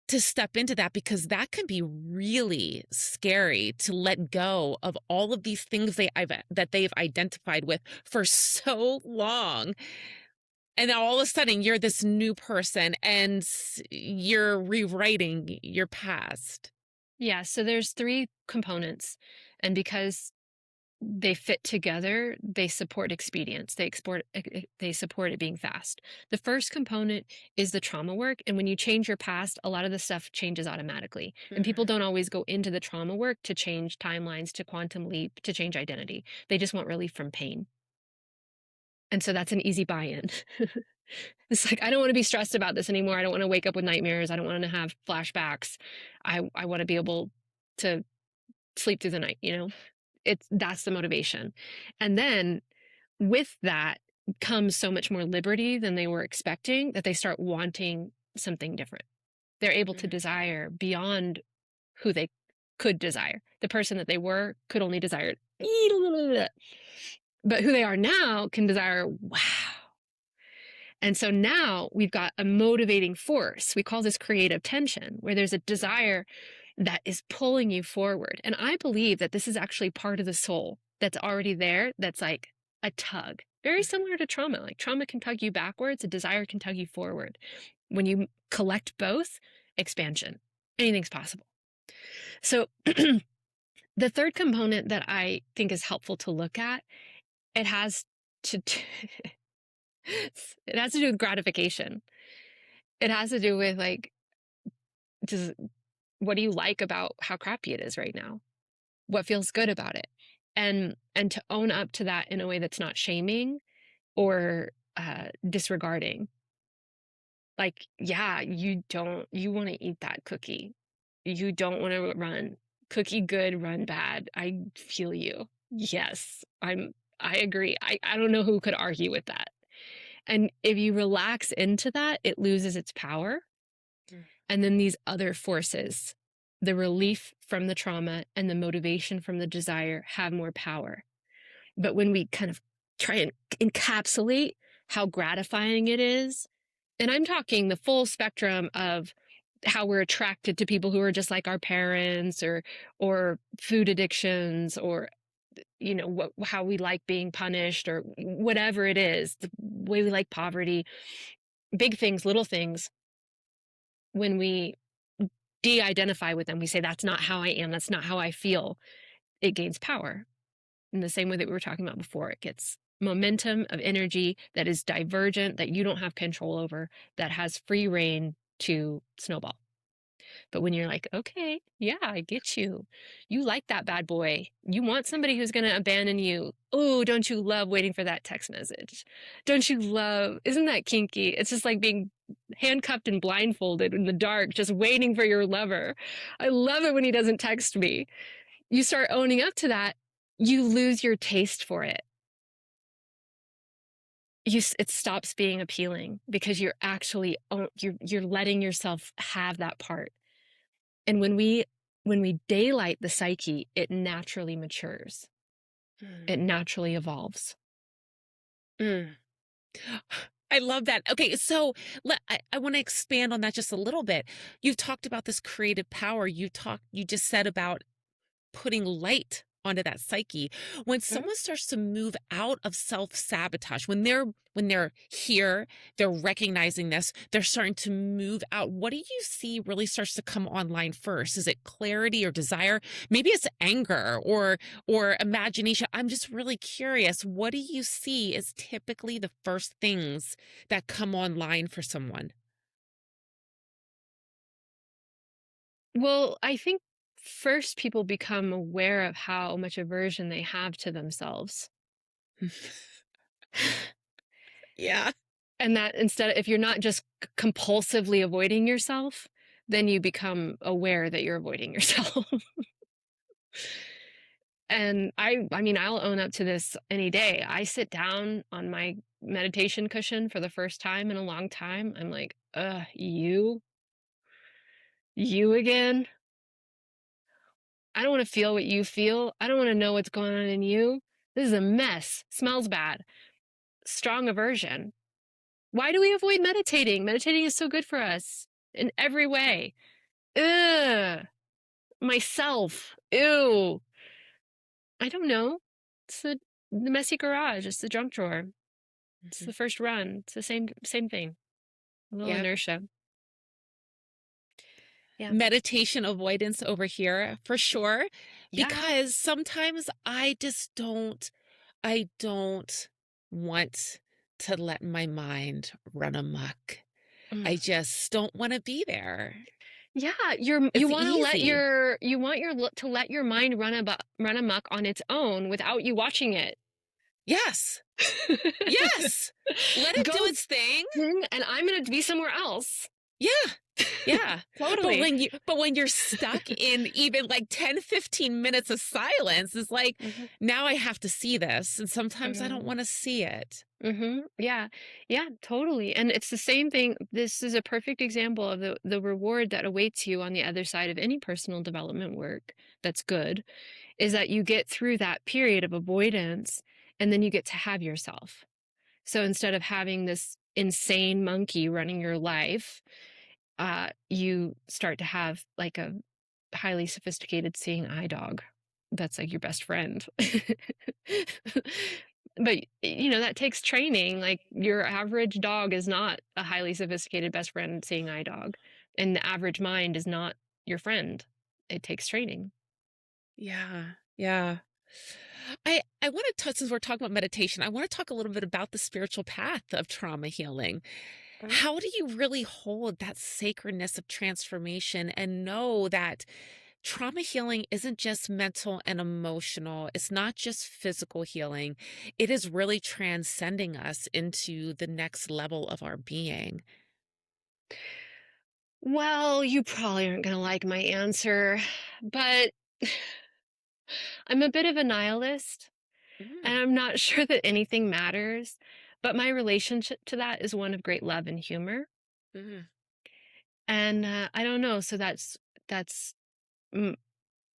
B: to step into that, because that can be really scary to let go of all of these things that they've identified with for so long. And now all of a sudden you're this new person and you're rewriting your past.
A: Yeah, so there's three components. And because they fit together, they support expedience. They support it being fast. The first component is the trauma work, and when you change your past, a lot of the stuff changes automatically. And people
B: Mm,
A: don't always go into the trauma work to change timelines, to quantum leap, to change identity. They just want relief from pain. And so that's an easy buy-in. It's like, I don't want to be stressed about this anymore. I don't want to wake up with nightmares. I don't want to have flashbacks. I want to be able to sleep through the night, that's the motivation. And then with that comes so much more liberty than they were expecting, that they start wanting something different. They're able to
B: mm,
A: desire beyond who they could desire. The person that they were could only desire, but who they are now can desire, wow. And so now we've got a motivating force. We call this creative tension, where there's a desire that is pulling you forward. And I believe that this is actually part of the soul that's already there, that's like a tug, very similar to trauma. Like trauma can tug you backwards, a desire can tug you forward. When you collect both, expansion, anything's possible. So the third component that I think is helpful to look at, it has to it has to do with gratification. It has to do with like, just what do you like about how crappy it is right now? What feels good about it? and to own up to that in a way that's not shaming or disregarding. Like, yeah, you want to eat that cookie. You don't want to run. Cookie good, run bad. I feel you. Yes, I agree. I don't know who could argue with that. And if you relax into that, it loses its power.
B: Mm.
A: And then these other forces, the relief from the trauma and the motivation from the desire, have more power. But when we kind of try and encapsulate how gratifying it is, and I'm talking the full spectrum of how we're attracted to people who are just like our parents, or food addictions, or how we like being punished, or whatever it is, the way we like poverty, big things, little things. When we de-identify with them, we say, that's not how I am, that's not how I feel, it gains power in the same way that we were talking about before. It gets momentum of energy that is divergent, that you don't have control over, that has free reign to snowball. But when you're like, okay, yeah, I get you. You like that bad boy. You want somebody who's going to abandon you. Oh, don't you love waiting for that text message? Don't you love, isn't that kinky? It's just like being handcuffed and blindfolded in the dark, just waiting for your lover. I love it when he doesn't text me. You start owning up to that, you lose your taste for it. It stops being appealing because you're actually, you're letting yourself have that part. And when we daylight the psyche, it naturally matures. It naturally evolves.
B: I love that. Okay, so I want to expand on that just a little bit. You've talked about this creative power. You just said about putting light onto that psyche. When someone starts to move out of self-sabotage, when they're here, they're recognizing this, they're starting to move out. What do you see really starts to come online first? Is it clarity or desire? Maybe it's anger or imagination. I'm just really curious. What do you see as typically the first things that come online for someone?
A: Well, I think first people become aware of how much aversion they have to themselves.
B: Yeah.
A: And that if you're not just compulsively avoiding yourself, then you become aware that you're avoiding yourself. And I mean, I'll own up to this any day. I sit down on my meditation cushion for the first time in a long time. I'm like, you again? I don't want to feel what you feel. I don't want to know what's going on in you. This is a mess. Smells bad. Strong aversion. Why do we avoid meditating? Meditating is so good for us in every way. Ugh. Myself. Ew. I don't know. It's the messy garage. It's the junk drawer. It's the first run. It's the same thing. A little
B: Yeah.
A: inertia. Yeah.
B: Meditation avoidance over here for sure,
A: Yeah.
B: because sometimes I don't want to let my mind run amok. I just don't want to be there.
A: Yeah,
B: It's
A: you want to
B: easy.
A: to let your mind run amok on its own without you watching it.
B: Yes. Yes. Let it
A: Go,
B: do its thing.
A: and I'm going to be somewhere else.
B: Yeah. Yeah.
A: Totally.
B: But when you're stuck in even like 10, 15 minutes of silence, it's like, now I have to see this. And sometimes I don't want to see it.
A: Yeah. Yeah, totally. And it's the same thing. This is a perfect example of the reward that awaits you on the other side of any personal development work that's good, is that you get through that period of avoidance and then you get to have yourself. So instead of having this insane monkey running your life, you start to have like a highly sophisticated seeing eye dog that's like your best friend. But that takes training. Like, your average dog is not a highly sophisticated best friend seeing eye dog, and the average mind is not your friend. It takes training.
B: Yeah. Yeah. I want to touch, since we're talking about meditation, I want to talk a little bit about the spiritual path of trauma healing. How do you really hold that sacredness of transformation and know that trauma healing isn't just mental and emotional, it's not just physical healing. It is really transcending us into the next level of our being.
A: Well, you probably aren't going to like my answer, but I'm a bit of a nihilist and
B: Mm,
A: I'm not sure that anything matters. But my relationship to that is one of great love and humor.
B: mm.
A: And I don't know. So that's, mm,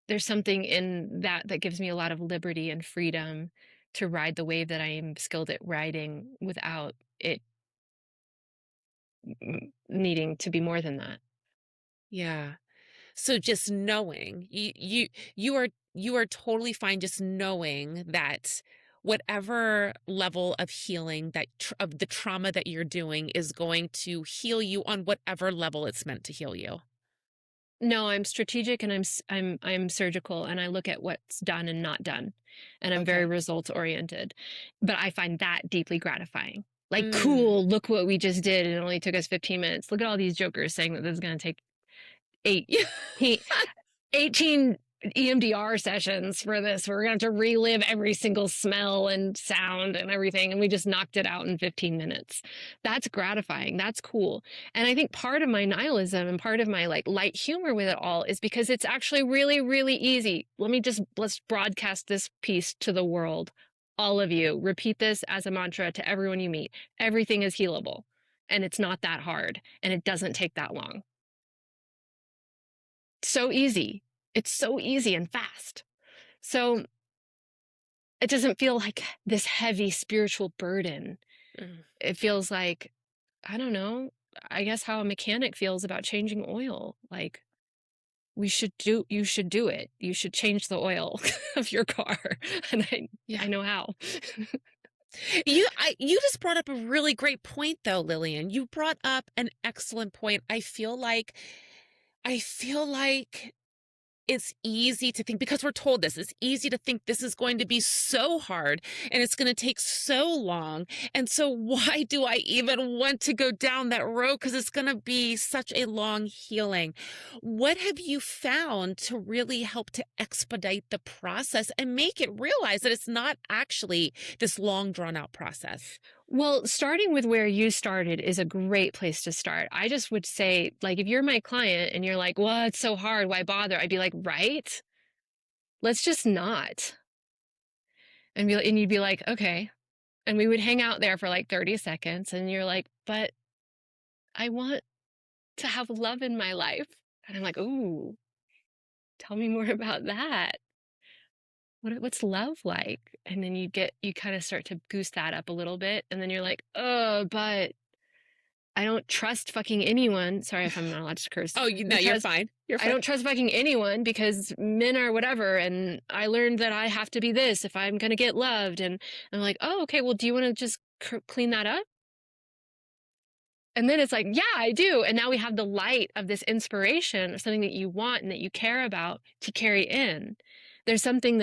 A: there's something in that that gives me a lot of liberty and freedom to ride the wave that I am skilled at riding without it needing to be more than that.
B: Yeah. So just knowing you are totally fine just knowing that whatever level of healing of the trauma that you're doing is going to heal you on whatever level it's meant to heal you.
A: No, I'm strategic and I'm surgical and I look at what's done and not done. And I'm very
B: Okay.
A: results oriented. But I find that deeply gratifying. Like,
B: Mm.
A: cool, look what we just did. It only took us 15 minutes. Look at all these jokers saying that this is going to take eight,
B: Yeah.
A: 18 EMDR sessions for this. We're going to have to relive every single smell and sound and everything. And we just knocked it out in 15 minutes. That's gratifying. That's cool. And I think part of my nihilism and part of my like light humor with it all is because it's actually really, really easy. Let's broadcast this piece to the world. All of you repeat this as a mantra to everyone you meet. Everything is healable and it's not that hard and it doesn't take that long. So easy. It's so easy and fast. So it doesn't feel like this heavy spiritual burden.
B: Mm.
A: It feels like, I don't know, I guess how a mechanic feels about changing oil. Like, you should do it. You should change the oil of your car. And I
B: Yeah.
A: know how.
B: You just brought up a really great point though, Lillian. You brought up an excellent point. I feel like it's easy to think because we're told this, it's easy to think this is going to be so hard and it's going to take so long. And so why do I even want to go down that road? Because it's going to be such a long healing. What have you found to really help to expedite the process and make it realize that it's not actually this long drawn out process?
A: Well, starting with where you started is a great place to start. I just would say, like, if you're my client and you're like, well, it's so hard, why bother? I'd be like, right? Let's just not. And you'd be like, okay. And we would hang out there for like 30 seconds. And you're like, but I want to have love in my life. And I'm like, ooh, tell me more about that. What's love like? And then you kind of start to goose that up a little bit. And then you're like, oh, but I don't trust fucking anyone. Sorry if I'm not allowed to curse.
B: Oh, no, you're
A: Because
B: fine. You're
A: I
B: fine.
A: don't trust fucking anyone because men are whatever. And I learned that I have to be this if I'm going to get loved. And I'm like, oh, okay, well, do you want to just clean that up? And then it's like, yeah, I do. And now we have the light of this inspiration of something that you want and that you care about to carry in. There's something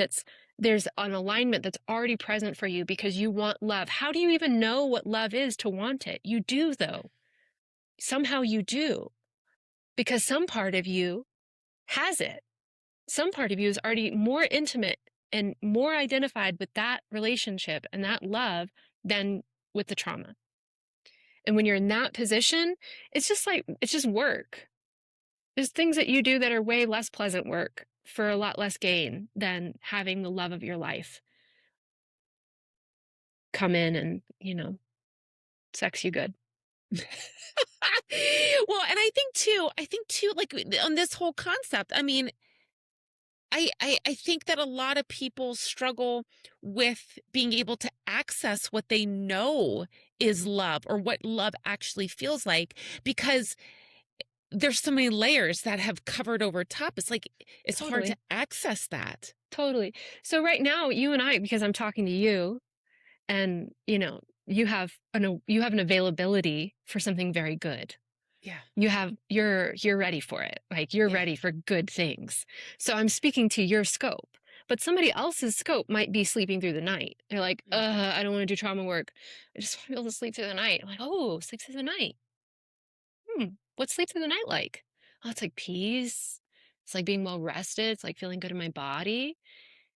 A: there's an alignment that's already present for you because you want love. How do you even know what love is to want it? You do, though. Somehow you do, because some part of you has it. Some part of you is already more intimate and more identified with that relationship and that love than with the trauma. And when you're in that position, it's just work. There's things that you do that are way less pleasant work for a lot less gain than having the love of your life come in and, sex you good.
B: Well, and I think too, like on this whole concept, I mean, I think that a lot of people struggle with being able to access what they know is love or what love actually feels like because there's so many layers that have covered over top. It's like it's hard to
A: Totally.
B: access that.
A: Totally. So right now, you and I, because I'm talking to you, and you have an availability for something very good.
B: Yeah.
A: You're ready for it. Like you're
B: Yeah.
A: ready for good things. So I'm speaking to your scope. But somebody else's scope might be sleeping through the night. They're like,
B: Mm.
A: I don't want to do trauma work. I just want to be able to sleep through the night. I'm like, oh, sleep through the night. What's sleep through the night like? Oh, it's like peace. It's like being well rested. It's like feeling good in my body.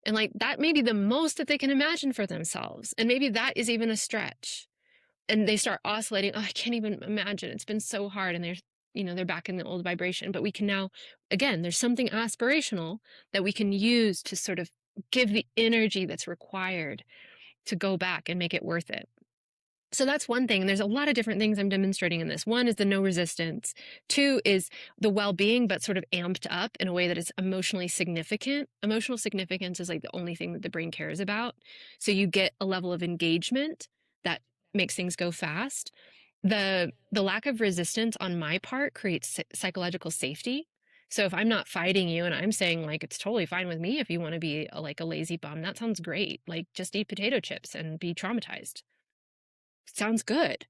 A: And like that may be the most that they can imagine for themselves. And maybe that is even a stretch. And they start oscillating. Oh, I can't even imagine. It's been so hard. And they're back in the old vibration. But we can now, again, there's something aspirational that we can use to sort of give the energy that's required to go back and make it worth it. So that's one thing. There's a lot of different things I'm demonstrating in this. One is the no resistance. Two is the well-being, but sort of amped up in a way that is emotionally significant. Emotional significance is like the only thing that the brain cares about. So you get a level of engagement that makes things go fast. The lack of resistance on my part creates psychological safety. So if I'm not fighting you and I'm saying like it's totally fine with me if you want to be like a lazy bum, that sounds great. Like just eat potato chips and be traumatized. Sounds good.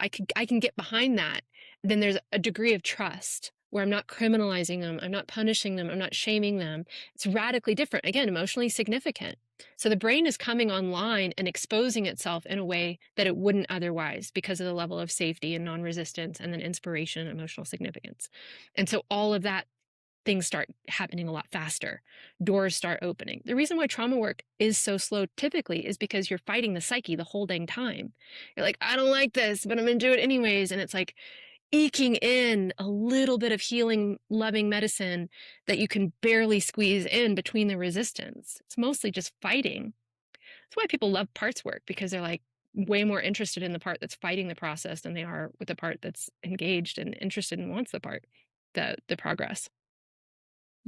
A: I can get behind that. Then there's a degree of trust where I'm not criminalizing them, I'm not punishing them, I'm not shaming them. It's radically different. Again, emotionally significant. So the brain is coming online and exposing itself in a way that it wouldn't otherwise because of the level of safety and non-resistance and then inspiration and emotional significance. And so all of that things start happening a lot faster. Doors start opening. The reason why trauma work is so slow typically is because you're fighting the psyche the whole dang time. You're like, I don't like this, but I'm going to do it anyways. And it's like eking in a little bit of healing, loving medicine that you can barely squeeze in between the resistance. It's mostly just fighting. That's why people love parts work, because they're like way more interested in the part that's fighting the process than they are with the part that's engaged and interested and wants the progress.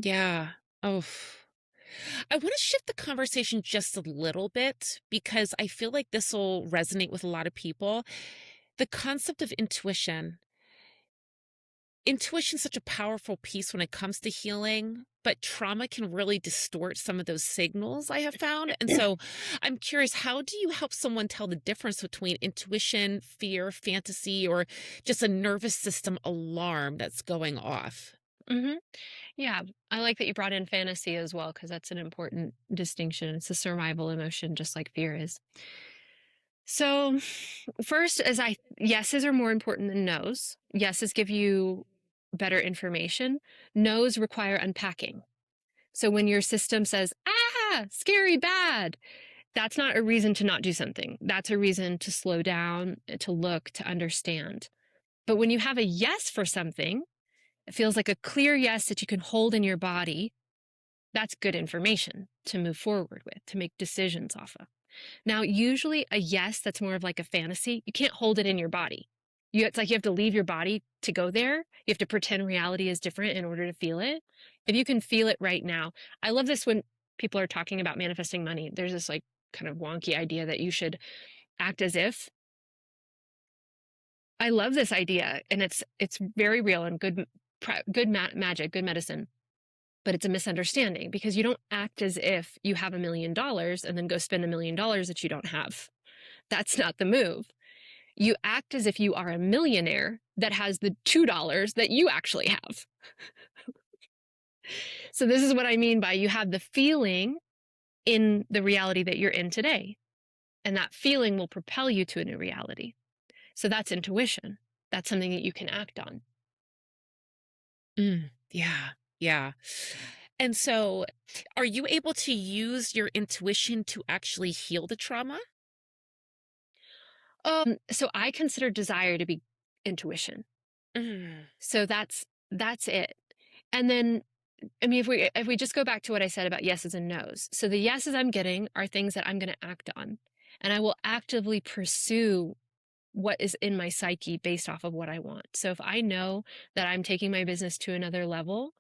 B: Yeah. Oh, I want to shift the conversation just a little bit because I feel like this will resonate with a lot of people. The concept of intuition. Intuition is such a powerful piece when it comes to healing, but trauma can really distort some of those signals I have found. And so I'm curious, how do you help someone tell the difference between intuition, fear, fantasy, or just a nervous system alarm that's going off?
A: Hmm. Yeah, I like that you brought in fantasy as well, because that's an important distinction. It's a survival emotion, just like fear is. So, first, yeses are more important than nos. Yeses give you better information. Nos require unpacking. So, when your system says, scary, bad, that's not a reason to not do something. That's a reason to slow down, to look, to understand. But when you have a yes for something, it feels like a clear yes that you can hold in your body. That's good information to move forward with, to make decisions off of. Now, usually a yes that's more of like a fantasy, you can't hold it in your body. It's like you have to leave your body to go there. You have to pretend reality is different in order to feel it. If you can feel it right now, I love this when people are talking about manifesting money. There's this like kind of wonky idea that you should act as if. I love this idea, and it's very real and good magic, good medicine. But it's a misunderstanding, because you don't act as if you have $1 million and then go spend $1 million that you don't have. That's not the move. You act as if you are a millionaire that has the $2 that you actually have. So this is what I mean by you have the feeling in the reality that you're in today. And that feeling will propel you to a new reality. So that's intuition. That's something that you can act on.
B: Yeah. Yeah. And so, are you able to use your intuition to actually heal the trauma?
A: So I consider desire to be intuition.
B: Mm.
A: So that's it. And then, I mean, if we just go back to what I said about yeses and nos. So the yeses I'm getting are things that I'm going to act on, and I will actively pursue what is in my psyche based off of what I want. So if I know that I'm taking my business to another level,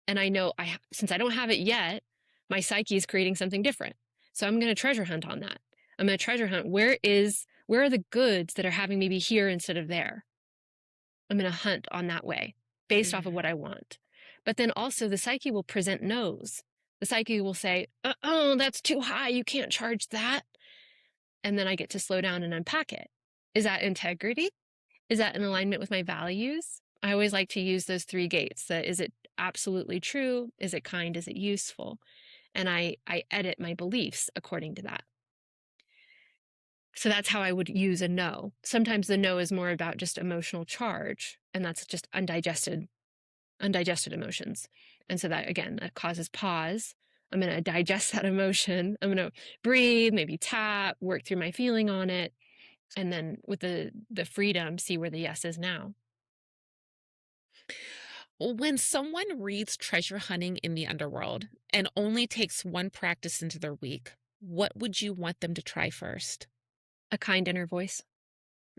A: and I know since I don't have it yet, my psyche is creating something different. So I'm going to treasure hunt on that. I'm going to treasure hunt where are the goods that are having me be here instead of there. I'm going to hunt on that way based off of what I want. But then also the psyche will present no's. The psyche will say, oh, that's too high. You can't charge that. And then I get to slow down and unpack it. Is that integrity? Is that in alignment with my values? I always like to use those three gates. Is it absolutely true? Is it kind? Is it useful? And I edit my beliefs according to that. So that's how I would use a no. Sometimes the no is more about just emotional charge, and that's just undigested emotions. And so that, again, that causes pause. I'm going to digest that emotion. I'm going to breathe, maybe tap, work through my feeling on it. And then with the freedom, see where the yes is now.
B: When someone reads Treasure Hunting in the Underworld and only takes one practice into their week, what would you want them to try first?
A: A kind inner voice.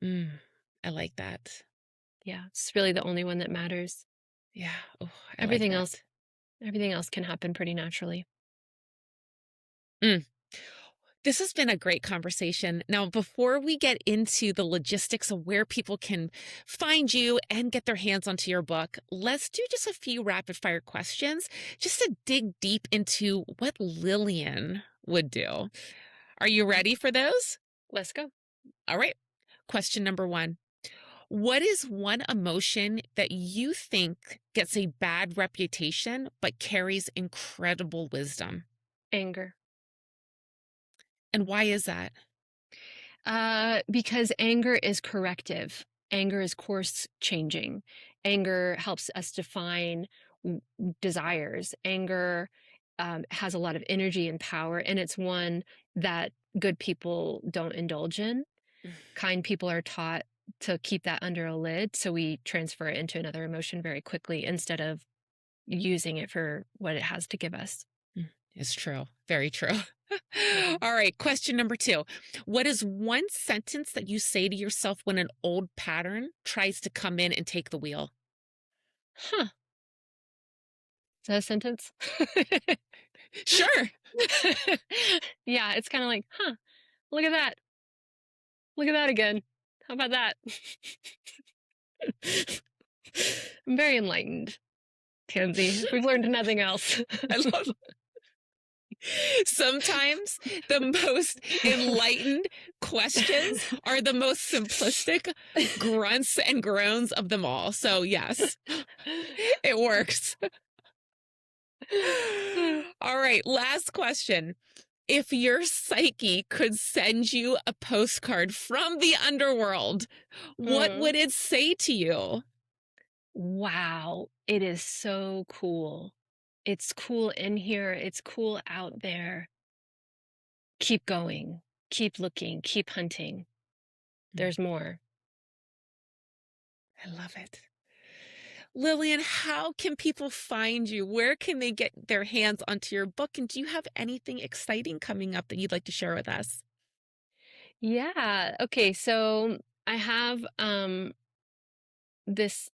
B: I like that.
A: Yeah, it's really the only one that matters.
B: Yeah. Oh, I like
A: Everything
B: that.
A: else, everything else can happen pretty naturally.
B: Mm. This has been a great conversation. Now, before we get into the logistics of where people can find you and get their hands onto your book, let's do just a few rapid fire questions just to dig deep into what Lillian would do. Are you ready for those?
A: Let's go.
B: All right. Question number one. What is one emotion that you think gets a bad reputation but carries incredible wisdom?
A: Anger.
B: And why is that?
A: Because anger is corrective. Anger is course changing. Anger helps us define desires. Anger has a lot of energy and power, and it's one that good people don't indulge in. Kind people are taught to keep that under a lid, so we transfer it into another emotion very quickly instead of using it for what it has to give us.
B: It's true. Very true. All right. Question number two. What is one sentence that you say to yourself when an old pattern tries to come in and take the wheel?
A: Huh. Is that a sentence?
B: Sure.
A: Yeah, it's kind of like, huh, look at that. Look at that again. How about that? I'm very enlightened, Tansy. If we've learned nothing else.
B: I love it. Sometimes the most enlightened questions are the most simplistic grunts and groans of them all. So, yes, it works. All right, last question. If your psyche could send you a postcard from the underworld, what would it say to you?
A: Wow, it is so cool. It's cool in here. It's cool out there. Keep going. Keep looking. Keep hunting. There's more.
B: I love it. Lillian, how can people find you? Where can they get their hands onto your book? And do you have anything exciting coming up that you'd like to share with us?
A: Yeah. Okay. So I have the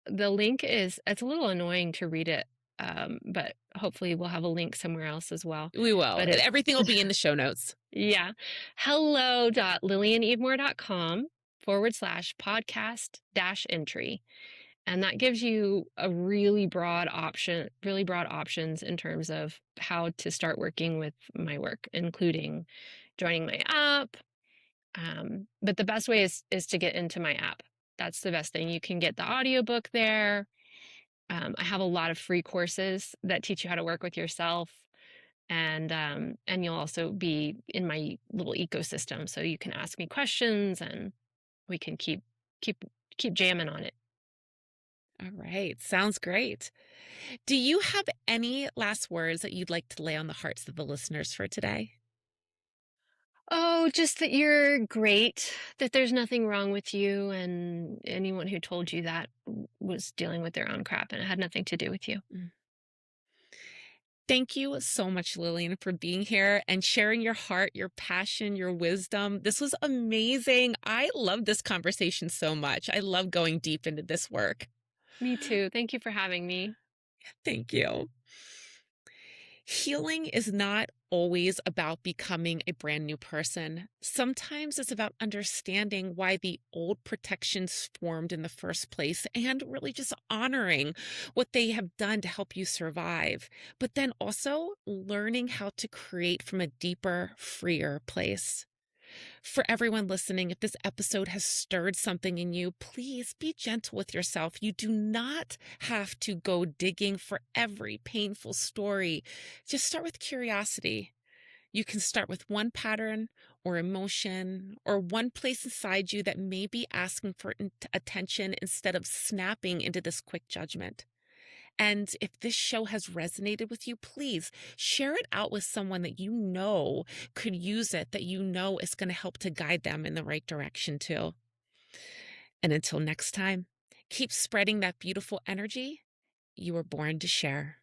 A: link is, it's a little annoying to read it, but hopefully we'll have a link somewhere else as well.
B: We will.
A: But
B: And everything will be in the show notes.
A: Yeah. hello.lillianevemore.com/podcast-entry. And that gives you a really broad options in terms of how to start working with my work, including joining my app. But the best way is to get into my app. That's the best thing. You can get the audiobook there. I have a lot of free courses that teach you how to work with yourself. And you'll also be in my little ecosystem, so you can ask me questions and we can keep jamming on it.
B: All right. Sounds great. Do you have any last words that you'd like to lay on the hearts of the listeners for today?
A: Oh, just that you're great, that there's nothing wrong with you, and anyone who told you that was dealing with their own crap and it had nothing to do with you.
B: Thank you so much, Lillian, for being here and sharing your heart, your passion, your wisdom. This was amazing. I love this conversation so much. I love going deep into this work.
A: Me too. Thank you for having me.
B: Thank you. Healing is not always about becoming a brand new person. Sometimes it's about understanding why the old protections formed in the first place and really just honoring what they have done to help you survive, but then also learning how to create from a deeper, freer place. For everyone listening, if this episode has stirred something in you, please be gentle with yourself. You do not have to go digging for every painful story. Just start with curiosity. You can start with one pattern or emotion or one place inside you that may be asking for attention instead of snapping into this quick judgment. And if this show has resonated with you, please share it out with someone that you know could use it, that you know is going to help to guide them in the right direction too. And until next time, keep spreading that beautiful energy you were born to share.